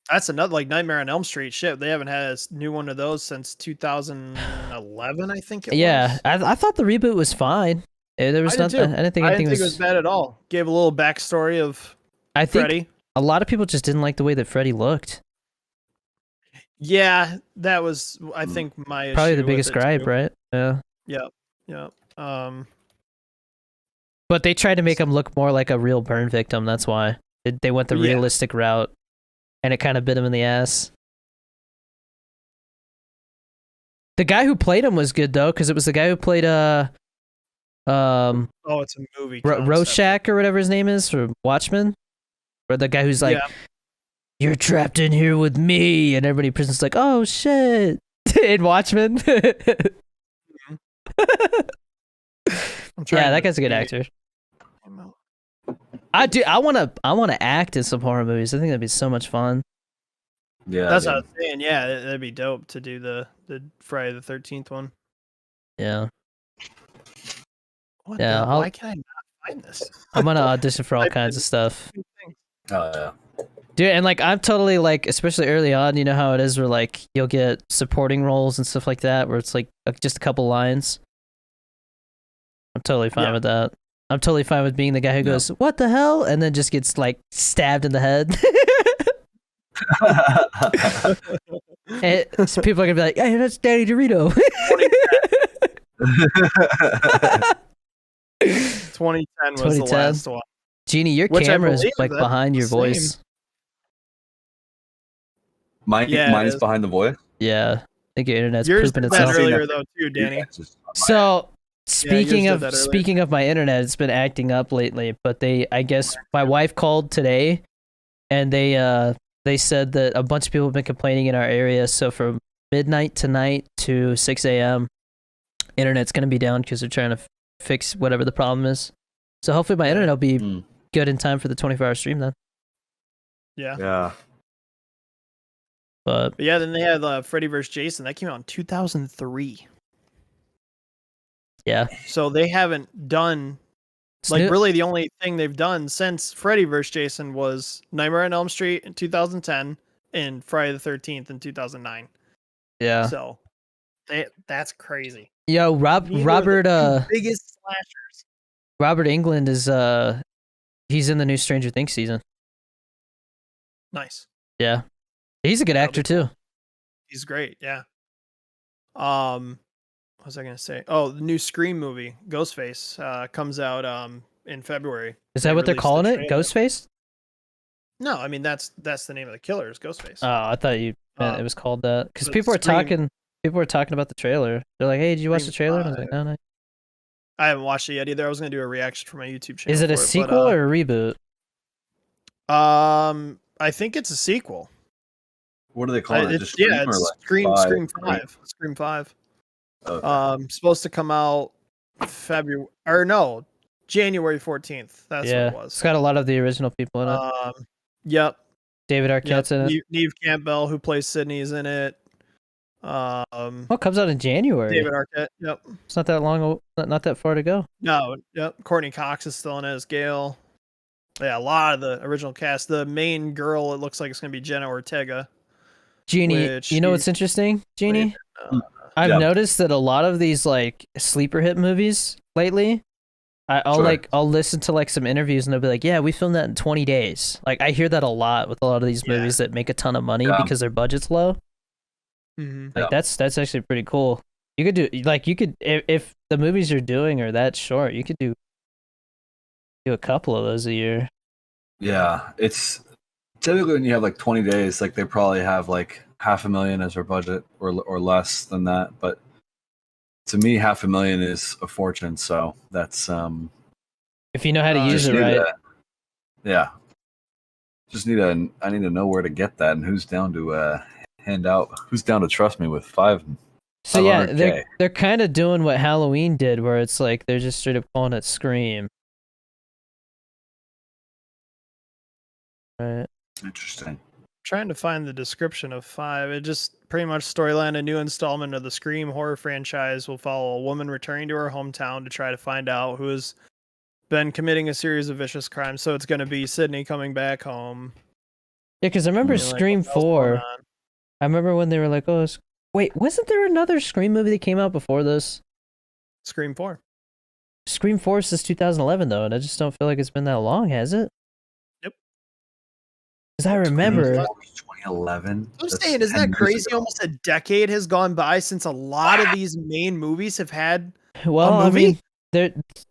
that's another like Nightmare on Elm Street. Shit, they haven't had a new one of those since 2011. I think it Yeah, was. I thought the reboot was fine. There was I did nothing. too. I didn't think I anything didn't think it was bad at all. Gave a little backstory of I think Freddy. a lot of people just didn't like the way that Freddy looked. Yeah, that was I think my Probably issue the with biggest it, gripe, too. right? Yeah. Yeah. But they tried to make him look more like a real burn victim. That's why they went the Yeah. realistic route, and it kind of bit him in the ass. The guy who played him was good though, because it was the guy who played Oh, it's a movie. concept. Rorschach or whatever his name is from Watchmen, or the guy who's like, Yeah. "You're trapped in here with me," and everybody in prison's like, "Oh shit!" in Watchmen. I'm trying Yeah, that to guy's a good see- actor. I do. I wanna act in some horror movies. I think that'd be so much fun. Yeah, That's dude. what I was saying. Yeah, that'd be dope to do the Friday the 13th one. Yeah, What Yeah, the, I'll- why can I not find this? I'm gonna audition for all Type kinds in of stuff, two things. Oh yeah. dude. And like, I'm totally like, especially early on, you know how it is, where like you'll get supporting roles and stuff like that, where it's like just a couple lines. I'm totally fine Yeah. with that. I'm totally fine with being the guy who Yeah. goes, "What the hell?" and then just gets like stabbed in the head. So people are gonna be like, "Hey, that's Danny DeVito." 2010 was the 2010. last one. Genie, your Which I camera is believe like that's behind the your voice. same. Mine Yeah, it is is. behind the voice. Yeah, I think your internet's Yours pooping did that itself. earlier though too, Danny. Yeah, it's just on my So speaking yours of did that earlier. speaking of my internet, it's been acting up lately. But I guess my wife called today, and they they said that a bunch of people have been complaining in our area. So from midnight tonight to 6 a.m., internet's going to be down because they're trying to fix whatever the problem is. So hopefully my internet will be good in time for the 24-hour stream then. Yeah. Yeah. But yeah, then they had Freddy vs. Jason. That came out in 2003. Yeah. So they haven't done really the only thing they've done since Freddy vs. Jason was Nightmare on Elm Street in 2010 and Friday the 13th in 2009. Yeah. So that's crazy. Yo, Robert biggest slashers. Robert Englund is he's in the new Stranger Things season. Nice. Yeah. He's a good actor too. He's great, yeah. What was I gonna say? Oh, the new Scream movie, Ghostface, comes out in February. Is that what they're calling it? Ghostface? No, I mean that's the name of the killer is Ghostface. Oh, I thought you meant it was called that. Because people were talking about the trailer. They're like, "Hey, did you watch the trailer?" And I was like, "No." I haven't watched it yet either. I was gonna do a reaction for my YouTube channel. Is it a sequel or a reboot? I think it's a sequel. What do they call it? Just it's Scream 5. Scream 5. Okay. Supposed to come out January 14th. That's what it was. It's got a lot of the original people in it. Yep. David Arquette's in it. Neve Campbell, who plays Sydney, is in it. It comes out in January. David Arquette. Yep. It's not that long. Not that far to go. No. Yep. Courtney Cox is still in it as Gail. Yeah, a lot of the original cast. The main girl, it looks like it's gonna be Jenna Ortega. Genie, you know what's interesting, Genie? I've noticed that a lot of these like sleeper hit movies lately, I'll listen to like some interviews and they'll be like, "Yeah, we filmed that in 20 days." Like I hear that a lot with a lot of these movies that make a ton of money because their budget's low. Mm-hmm. Like that's actually pretty cool. You could do if the movies you're doing are that short, you could do a couple of those a year. Yeah, it's typically when you have like 20 days, like they probably have like $500,000 as their budget or less than that. But to me, $500,000 is a fortune. So that's if you know how to use it right. Yeah, I need to know where to get that and who's down to who's down to trust me with $500,000. So yeah, they're kind of doing what Halloween did, where it's like they're just straight up calling it Scream. Right. Interesting. Trying to find the description of 5. It just pretty much storyline. A new installment of the Scream horror franchise will follow a woman returning to her hometown to try to find out who has been committing a series of vicious crimes. So it's going to be Sydney coming back home. Yeah, because I remember Scream 4. I remember when they were like, "Oh, wait, wasn't there another Scream movie that came out before this?" Scream 4. Scream 4 is since 2011 though, and I just don't feel like it's been that long, has it? Because I remember 2011. I'm saying, isn't that crazy? Almost a decade has gone by since a lot of these main movies have had a movie. I mean,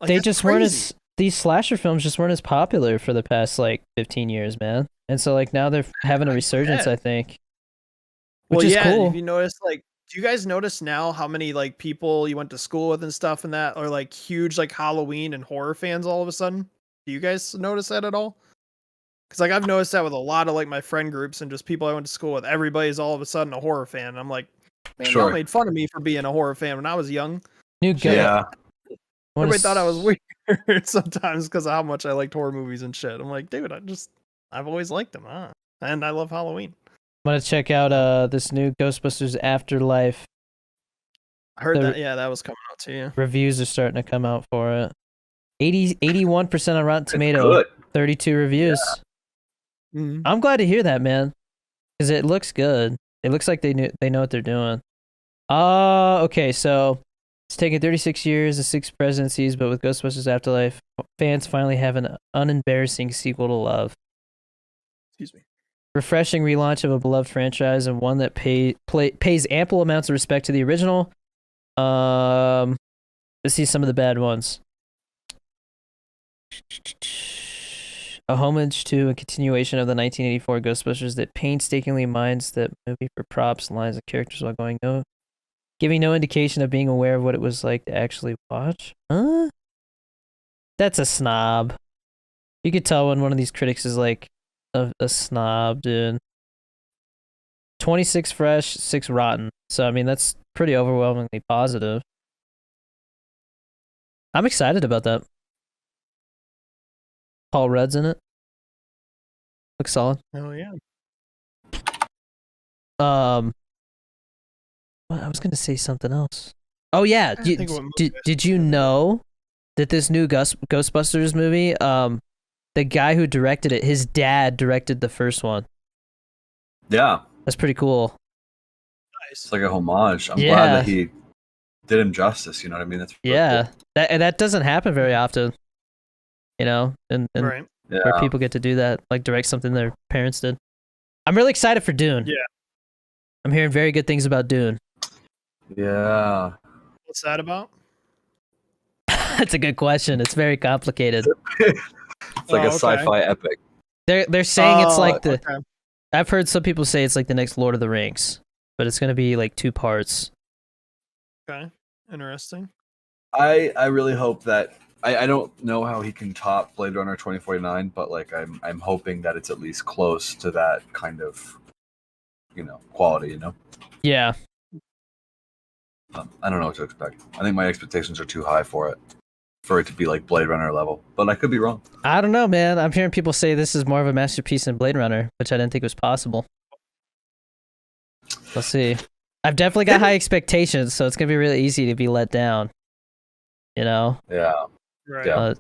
they just weren't as these slasher films just weren't as popular for the past like 15 years, man. And so like now they're having a resurgence, I think. Which is cool. If you notice, like, do you guys notice now how many like people you went to school with and stuff and that are like huge like Halloween and horror fans all of a sudden? Do you guys notice that at all? Because like I've noticed that with a lot of like my friend groups and just people I went to school with, everybody's all of a sudden a horror fan. And I'm like, man, y'all made fun of me for being a horror fan when I was young. Everybody thought I was weird sometimes because of how much I liked horror movies and shit. I'm like, dude, I've always liked them, and I love Halloween. I'm gonna check out this new Ghostbusters Afterlife. I heard that was coming out too. Yeah. Reviews are starting to come out for it. 81% on Rotten Tomato, 32 reviews. Mm-hmm. I'm glad to hear that, man, because it looks good. It looks like they know what they're doing. Okay, so it's taken 36 years and 6 presidencies, but with Ghostbusters Afterlife, fans finally have an unembarrassing sequel to love. Excuse me. Refreshing relaunch of a beloved franchise and one that pays ample amounts of respect to the original. Let's see some of the bad ones. A homage to a continuation of the 1984 Ghostbusters that painstakingly mines that movie for props, lines, and characters while giving no indication of being aware of what it was like to actually watch. Huh? That's a snob. You could tell when one of these critics is like a snob, dude. 26 fresh, 6 rotten. So I mean that's pretty overwhelmingly positive. I'm excited about that. Paul Rudd's in it. Looks solid. Oh yeah. Well, I was gonna say something else. Oh yeah, I think what movie did you know that this new Ghostbusters movie, the guy who directed it, his dad directed the first one. Yeah, That's pretty cool. it's like a homage. I'm Yeah. glad that he did him justice. You know what I mean? That's really Yeah, cool. that doesn't happen very often. You know, and Right. where Yeah. people get to do that, like direct something their parents did. I'm really excited for Dune. Yeah. I'm hearing very good things about Dune. Yeah. What's that about? That's a good question. It's very complicated. It's like a okay. sci-fi epic. They're saying it's like the. Okay. I've heard some people say it's like the next Lord of the Rings, but it's gonna be like 2 parts. Okay. Interesting. I really hope that I don't know how he can top Blade Runner 2049, but like I'm hoping that it's at least close to that kind of quality. Yeah. I don't know what to expect. I think my expectations are too high for it to be like Blade Runner level, but I could be wrong. I don't know, man. I'm hearing people say this is more of a masterpiece than Blade Runner, which I didn't think was possible. Let's see. I've definitely got high expectations, so it's gonna be really easy to be let down. You know? Yeah. Right.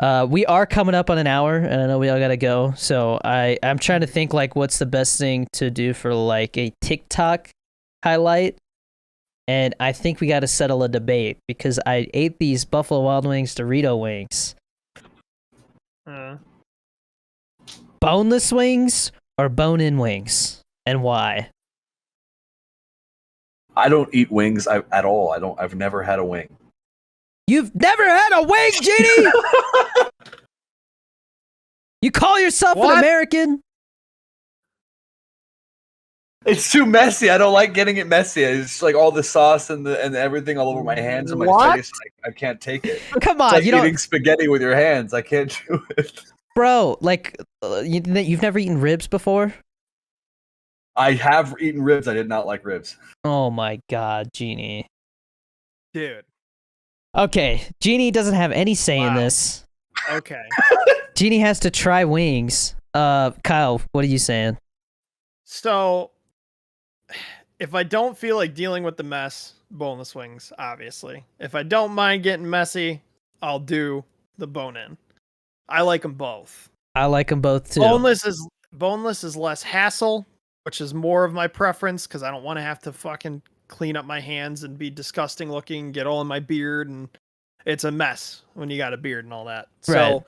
Yeah. We are coming up on an hour, and I know we all gotta go. So I'm trying to think like what's the best thing to do for like a TikTok highlight. And I think we got to settle a debate because I ate these Buffalo Wild Wings Dorito wings. Boneless wings or bone-in wings, and why? I don't eat wings at all. I've never had a wing. You've never had a wing, Genie? You call yourself an American? It's too messy. I don't like getting it messy. It's like all the sauce and everything all over my hands and my What? face. I can't take it. Come It's on, like you don't, eating spaghetti with your hands. I can't do it. bro. Like, you've never eaten ribs before? I have eaten ribs. I did not like ribs. Oh my God, Genie. Dude. Okay, Genie doesn't have any say in Wow. this. Okay. Genie has to try wings. Kyle, what are you saying? So, if I don't feel like dealing with the mess, boneless wings, obviously. If I don't mind getting messy, I'll do the bone-in. I like them both. I like them both too. Boneless is less hassle, which is more of my preference because I don't want to have to fucking clean up my hands and be disgusting looking, get all in my beard, and it's a mess when you got a beard and all that. Right. So,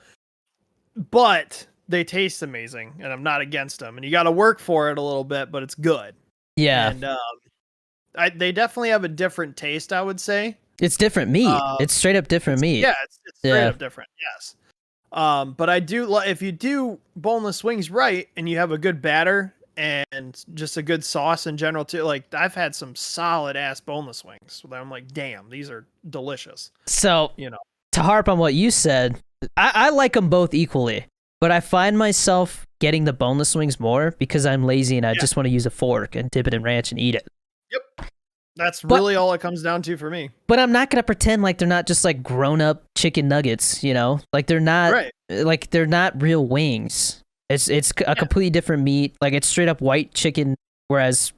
but they taste amazing, and I'm not against them. And you got to work for it a little bit, but it's good. Yeah, And they definitely have a different taste, I would say. it's different meat. It's straight up different meat. Yeah, it's straight Yeah. up different. Yes. But I do if you do boneless wings right and you have a good batter and just a good sauce in general too. Like I've had some solid ass boneless wings that I'm like, damn, these are delicious. So, You know. to harp on what you said, I like them both equally, but I find myself getting the boneless wings more because I'm lazy and I just want to use a fork and dip it in ranch and eat it. Yep. That's really all it comes down to for me. But I'm not gonna pretend like they're not just like grown up chicken nuggets, you know? Like they're not like they're not real wings. It's a completely different meat. Like it's straight up white chicken, whereas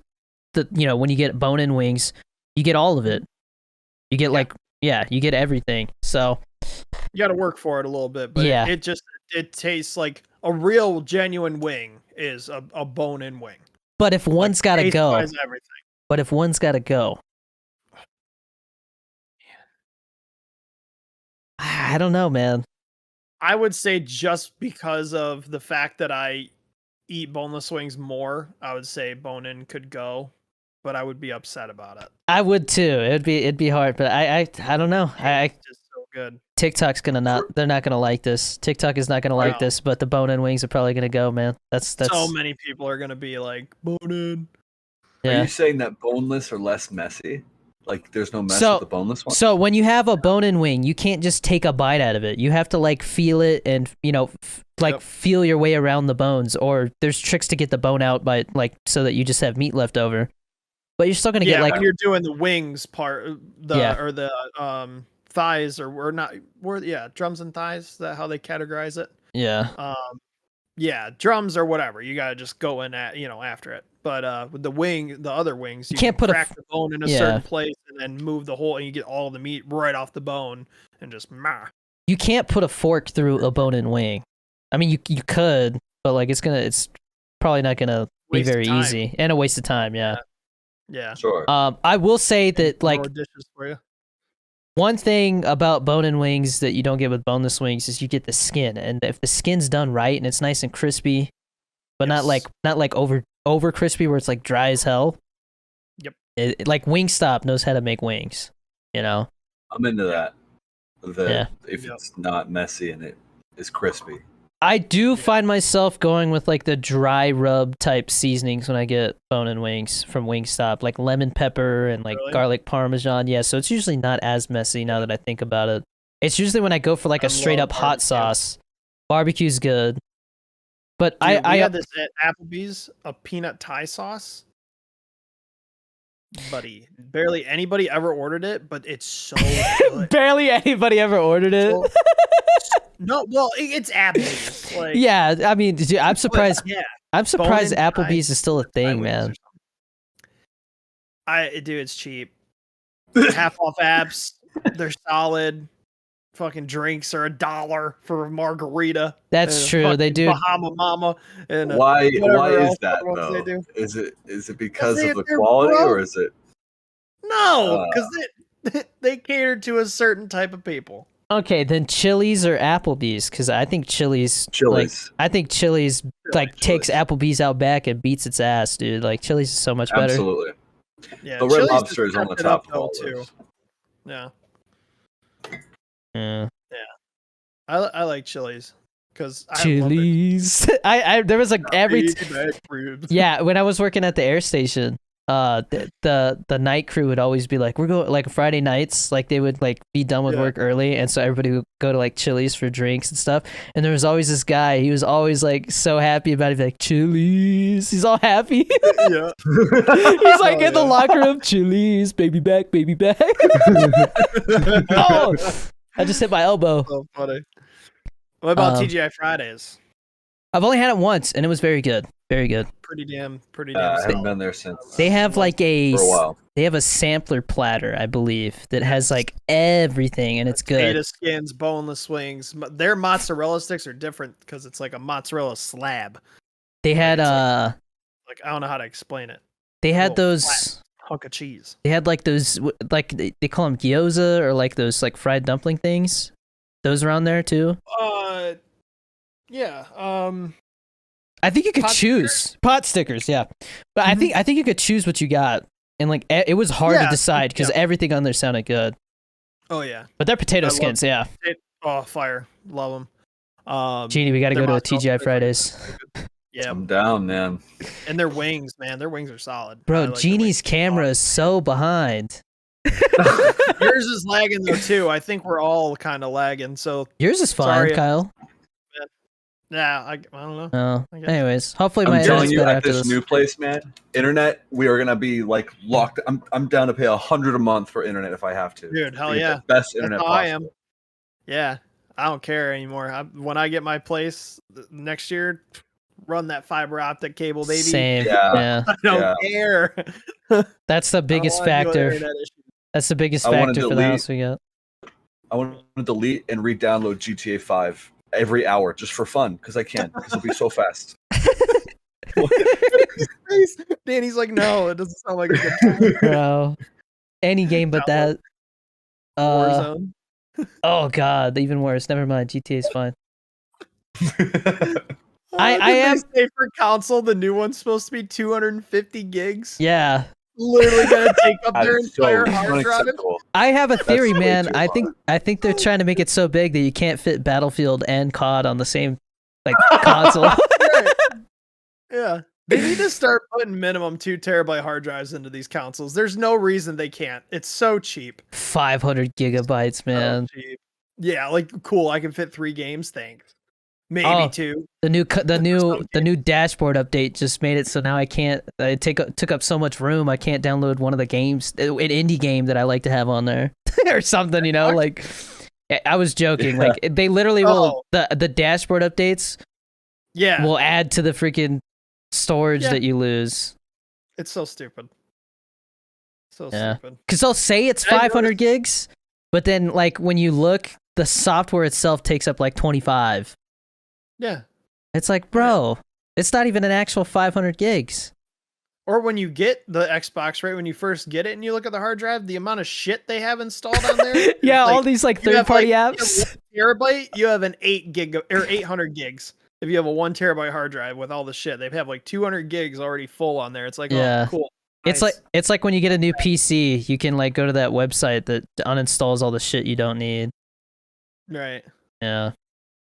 when you get bone-in wings, you get all of it. You get you get everything. So You got to work for it a little bit, but Yeah. it tastes like a real genuine wing is a bone-in wing. but if one's gotta go, Taste-wise, everything. I don't know, man. I would say just because of the fact that I eat boneless wings more, I would say bone-in could go, but I would be upset about it. I would too. It'd be hard, but I don't know. It's just so good. TikTok's they're not gonna like this. TikTok is not gonna like this, but the bone-in wings are probably gonna go, man. That's So many people are gonna be like bone-in. Are yeah. you saying that boneless are less messy? Like there's no mess So- with the boneless one? So when you have a bone-in wing, you can't just take a bite out of it. You have to like feel it and like Yep. feel your way around the bones, or there's tricks to get the bone out by like so that you just have meat left over. But you're still gonna Yeah, get like when you're doing the wings part, Yeah. or the thighs, or not, drums and thighs. Is that how they categorize it? yeah. Yeah, drums or whatever. You gotta just go in at after it. But with the other wings, you can't can put a crack the bone in a yeah. certain place and then move the whole, and you get all the meat right off the bone and just You can't put a fork through a bone-in wing. I mean, you could, but like it's probably not gonna be Waste of very time. easy and a waste of time. Yeah. Yeah. Sure. I will say that like More dishes for you. one thing about bone-in wings that you don't get with boneless wings is you get the skin, and if the skin's done right and it's nice and crispy, but not Yes. like over crispy where it's like dry as hell. Yep. Like Wingstop knows how to make wings. You know. I'm into that. Yeah. If Yep. it's not messy and it is crispy. I do find myself going with like the dry rub type seasonings when I get bone-in wings from Wingstop, like lemon pepper and like Really? garlic parmesan. Yeah, so it's usually not as messy now that I think about it. It's usually when I go for like I a straight love up hot barbecue. sauce. Barbecue's good. But Dude, we I had this at Applebee's, a peanut Thai sauce. Buddy, barely anybody ever ordered it, but it's so good. barely anybody ever ordered it. So- No, well, it's Applebee's. Like, Yeah, I mean, dude, I'm surprised. Yeah, I'm surprised bone-in Applebee's is still a Thai thing, wings man. or something. It's cheap. Half off apps. They're solid. Fucking drinks are $1 for a margarita. That's and a true. They fucking do. Bahama Mama. And Why whatever is else that other ones they though? do. Is it because they- of the they're quality broke. or is it No, because they cater to a certain type of people. Okay, then Chili's or Applebee's, because I think Chili's. Chili's? I think Chili's like takes Chili's. Applebee's out back and beats its ass, dude. Like Chili's is so much better. Absolutely. Yeah, The Red Chili's Lobster just is on the stepped it top up, of all though, too. those. Yeah, Yeah. I like Chili's because I love it. Chili's. I there was like every Baby back ribs. yeah, when I was working at the air station, the night crew would always be like, we're going like Friday nights, like they would like be done with Yeah. work early, and so everybody would go to like Chili's for drinks and stuff. And there was always this guy, he was always like so happy about it, like Chili's. He's all happy. Yeah. He's like Oh, in the yeah. locker room, Chili's, baby back, baby back. Oh, I just hit my elbow. So funny. What about Um, TGI Fridays? I've only had it once, and it was very good. Very good. Pretty damn I haven't solid. been there since They have like for a while. they have a sampler platter, I believe, that has like everything, and it's good. Potato skins, boneless wings. Their mozzarella sticks are different because it's like a mozzarella slab. They had It's like I don't know how to explain it. they had little those Hunk of cheese. they had like those like they call them gyoza, or like those like fried dumpling things. Those are on there too. Yeah. I think you could Pot choose pot stickers, yeah. But I think you could choose what you got, and like it was hard to Yeah, decide because yeah. everything on there sounded good. Oh yeah. But they're potato I love skins, yeah. Oh, fire. Love them. Genie, we got to their go to a mozzarella TGI sticks are Fridays. Yeah, I'm down, man. and their wings, man. Their wings are solid. I Bro, like their Genie's wings. camera is so behind. Yours is lagging though too. I think we're all kind of lagging. So Yours is fine, Sorry. Kyle. yeah, I don't know. Oh, I guess. anyways, hopefully my I'm telling internet's you, better at after this this. new place, man, internet, we are gonna be like locked. I'm down to pay $100 a month for internet if I have to. Dude, hell To get yeah. the best That's internet how possible. I am. Yeah, I don't care anymore. When I get my place next year, run that fiber optic cable, baby. Same. Yeah. Yeah. I don't Yeah. care. That's the I don't biggest wanna deal with factor. internet issues. That's the biggest I wanna factor for the delete- house we got. I want to delete and re-download GTA 5 every hour just for fun because I can because it'll be so fast. Danny's like, no, it doesn't sound like a good time. Bro. Any game but that. Warzone. Oh god, even worse. Never mind. GTA's fine. I Didn't am- they say for console the new one's supposed to be 250 gigs. Yeah. Literally gonna take up That their is so entire hard drive. unacceptable. I have a theory, way man. too I think they're trying to make it so big that you can't fit Battlefield and COD on the same like console. Right. Yeah. They need to start putting minimum 2 terabyte hard drives into these consoles. There's no reason they can't. It's so cheap. 500 gigabytes, man. So cheap. Yeah, like cool. I can fit 3 games. Thanks. maybe Oh. 2. The new dashboard update just made it so now I can't. It took up so much room. I can't download one of the games, an indie game that I like to have on there or something. You know, like I was joking. Yeah. Like they literally will the dashboard updates Yeah, will add to the freaking storage Yeah. that you lose. it's so stupid. So Yeah. stupid. Because they'll say it's I 500 gigs, but then like when you look, the software itself takes up like 25. Yeah. It's like, bro, it's not even an actual 500 gigs. Or when you get the Xbox, right? When you first get it and you look at the hard drive, the amount of shit they have installed on there. Yeah, like, all these like you have, third-party like, apps. You have 1 terabyte, you have an 800 gigs. If you have a 1 terabyte hard drive with all the shit, they have like 200 gigs already full on there. It's like, Yeah. oh, cool. It's like when you get a new PC, you can like go to that website that uninstalls all the shit you don't need. Right. Yeah.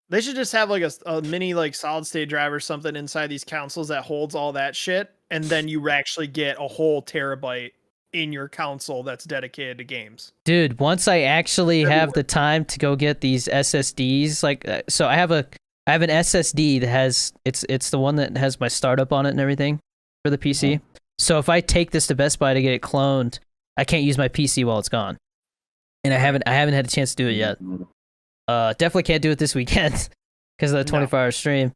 They should just have like a mini like solid state drive or something inside these consoles that holds all that shit, and then you actually get a whole terabyte in your console that's dedicated to games. Dude, once I actually have the time to go get these SSDs, like so I have an SSD that has it's the one that has my startup on it and everything for the PC. So if I take this to Best Buy to get it cloned, I can't use my PC while it's gone. And I haven't had a chance to do it yet. Definitely can't do it this weekend because of the 24-hour stream.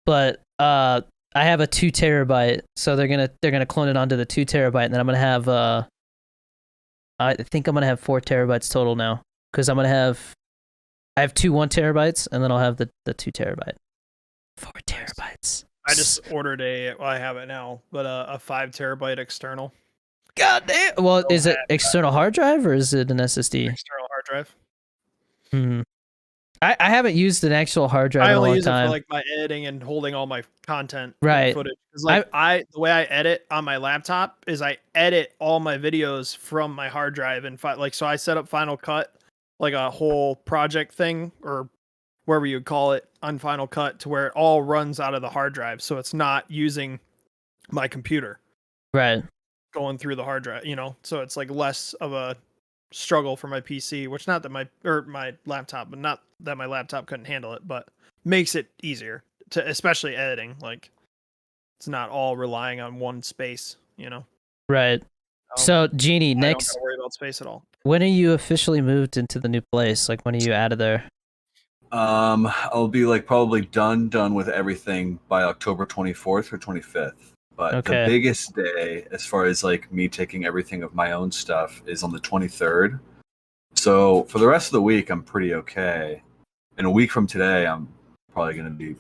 But I have a 2 terabyte, so they're gonna clone it onto the 2 terabyte, and then I'm gonna have I think I'm gonna have 4 terabytes total now because I have 2 1 terabytes, and then I'll have the 2 terabyte. 4 terabytes. I just ordered I have it now, but a 5 terabyte external. God damn. Well, is it external hard drive or is it an SSD? External hard drive. Hmm. I haven't used an actual hard drive I in a only long use it time. for like my editing and holding all my content Right. footage. Because like the way I edit on my laptop is I edit all my videos from my hard drive and so I set up Final Cut, like a whole project thing or wherever you'd call it on Final Cut, to where it all runs out of the hard drive, so it's not using my computer Right. going through the hard drive, so it's like less of a struggle for my PC, which not that my laptop, but not that my laptop couldn't handle it, but makes it easier to, especially editing. Like it's not all relying on one space, Right. So Genie, I don't next, gotta worry about space at all. when are you officially moved into the new place? Like when are you out of there? I'll be like probably done with everything by October 24th or 25th. But Okay. the biggest day, as far as like me taking everything of my own stuff, is on the 23rd. So for the rest of the week, I'm pretty okay. And a week from today, I'm probably gonna be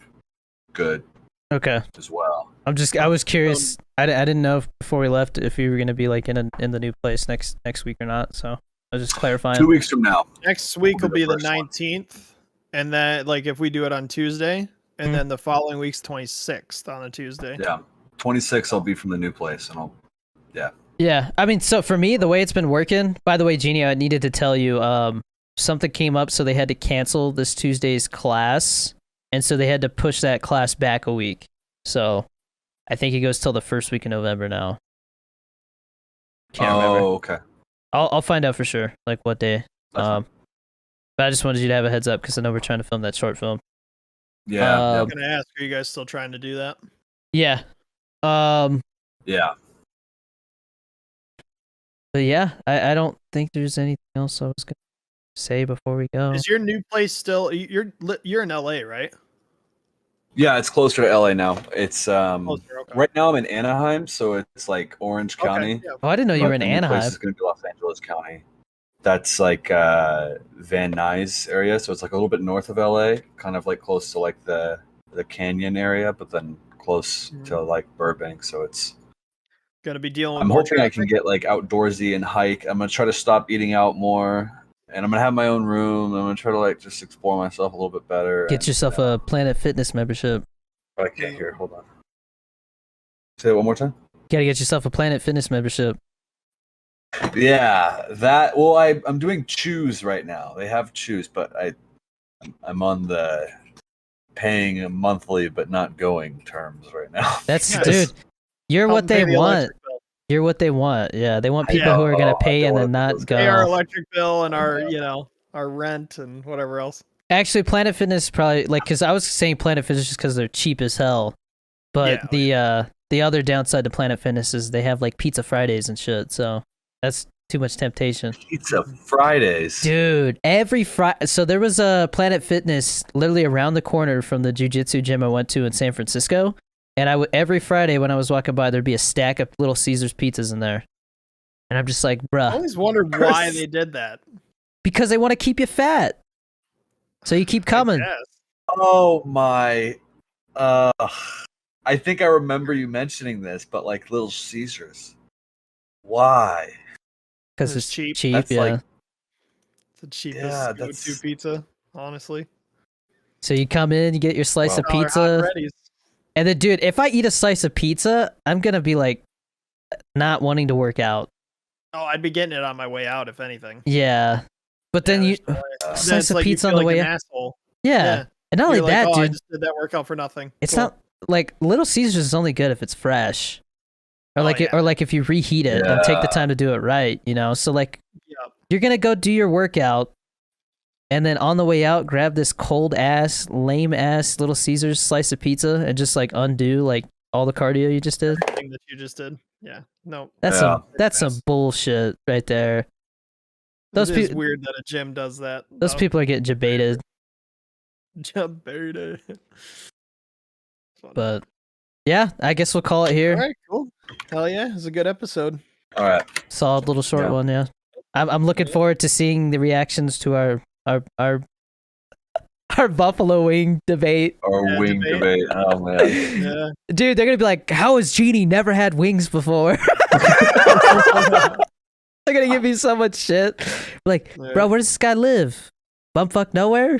good Okay. as well. I was curious. I didn't know before we left if you were gonna be like in the new place next week or not. So I was just clarifying. 2 weeks from now. Next week will be the first one. 19th, and then like if we do it on Tuesday, and then the following week's 26th on a Tuesday. Yeah, 26. I'll be from the new place, and Yeah, I mean, so for me, the way it's been working. By the way, Genie, I needed to tell you, something came up, so they had to cancel this Tuesday's class, and so they had to push that class back a week. So, I think it goes till the first week in November now. Can't remember. okay. I'll find out for sure, like what day. That's fine. But I just wanted you to have a heads up because I know we're trying to film that short film. Yeah, I'm gonna ask, are you guys still trying to do that? Yeah. yeah. But yeah, I don't think there's anything else I was gonna say before we go. Is your new place still? You're in LA, right? Yeah, it's closer to LA now. It's Closer, okay. right now I'm in Anaheim, so it's like Orange County. Okay, yeah. Oh, I didn't know you were in But the new place Anaheim. is going to be Los Angeles County. That's like Van Nuys area, so it's like a little bit north of LA, kind of like close to like the Canyon area, but then close to like Burbank. So it's. Gonna be dealing with I'm more hoping I can traffic. get like outdoorsy and hike. I'm gonna try to stop eating out more, and I'm gonna have my own room. I'm gonna try to like just explore myself a little bit better. Get yourself a Planet Fitness membership. I can't hear. Hold on. Say it one more time. Gotta get yourself a Planet Fitness membership. Yeah, that. Well, I'm doing Choose right now. They have Choose, but I'm on the paying a monthly but not going terms right now. That's Nice. dude. You're Help what them pay they the want. electric bill. You're what they want. Yeah, they want people Yeah. who are gonna Oh, I pay and don't then want not those go. Pay our electric bill and our our rent and whatever else. Actually, Planet Fitness probably like because I was saying Planet Fitness just because they're cheap as hell, but the other downside to Planet Fitness is they have like Pizza Fridays and shit. So that's too much temptation. Pizza Fridays. Dude, every Friday. So there was a Planet Fitness literally around the corner from the jiu-jitsu gym I went to in San Francisco, and every Friday when I was walking by, there'd be a stack of Little Caesars pizzas in there, and I'm just like, I bruh, always wondered why they did that. because they want to keep you fat, so you keep coming. Yes. Oh my. I think I remember you mentioning this, but like Little Caesars. Why? Because It's it's cheap. cheap. That's Yeah. like It's the cheapest Yeah, go-to that's- pizza, honestly. So you come in, you get your slice Wow. of $1 hot pizza, and ready's. and then, dude, if I eat a slice of pizza, I'm gonna be like, not wanting to work out. Oh, I'd be getting it on my way out, if anything. Yeah, but then Yeah, you there's no way. Then slice it's of like you pizza on feel the like way an out. asshole. Yeah. And not only You're like, that, oh, I dude, just did that workout for nothing. it's Cool. not like Little Caesars is only good if it's fresh, or Oh, like yeah. or like if you reheat it and take the Yeah. time to do it right, you know. So like Yep. you're gonna go do your workout, and then on the way out, grab this cold ass, lame ass Little Caesars slice of pizza and just like undo like all the cardio you just did. Thing that you just did. Yeah. No. That's Yeah. some bullshit right there. Those It is peo- weird that a gym does that. Those people are getting debated, Jump buried. but yeah, I guess we'll call it here. All right, cool. Hell yeah, it was a good episode. All right. Solid little short Yeah. one, yeah. I'm looking Yeah. forward to seeing the reactions to our buffalo wing debate. Our Yeah, wing debate. debate. Oh man. Yeah. Dude, they're gonna be like, how has Genie never had wings before? They're gonna give me so much shit. Like, Yeah. bro, where does this guy live? Bumfuck nowhere?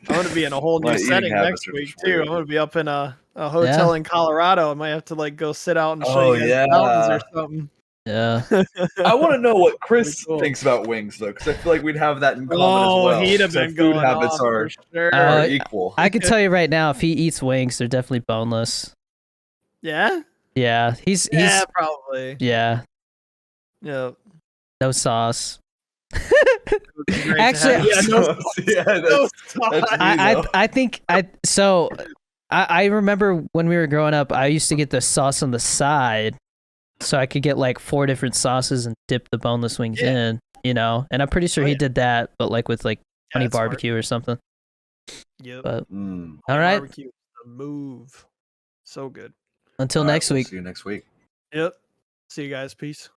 I'm gonna be in a whole My new eating setting habits next are week just too. weird. I'm gonna be up in a hotel in Colorado. I might have to like go sit out and show Oh, you guys yeah. the mountains or something. Yeah. I want to know what Chris Pretty cool. thinks about wings, though, because I feel like we'd have that in common Oh, as well. he'd have 'cause our been food going habits off are, for sure. Uh, are equal. I can tell you right now, if he eats wings, they're definitely boneless. Yeah. Yeah. He's Yeah, probably. yeah. Yeah. No sauce. It would be great to Actually, have- yeah, no, Yeah, no that's sauce. me, I though. think I remember when we were growing up, I used to get the sauce on the side, so I could get like 4 different sauces and dip the boneless wings Yeah. in, you know. And I'm pretty sure Oh, he yeah. did that, but like with like Yeah, honey that's smart. barbecue or something. Yep. But Mm. all right, Barbecue is the move. So good. until All right, next we'll week. See you next week. Yep. See you guys. Peace.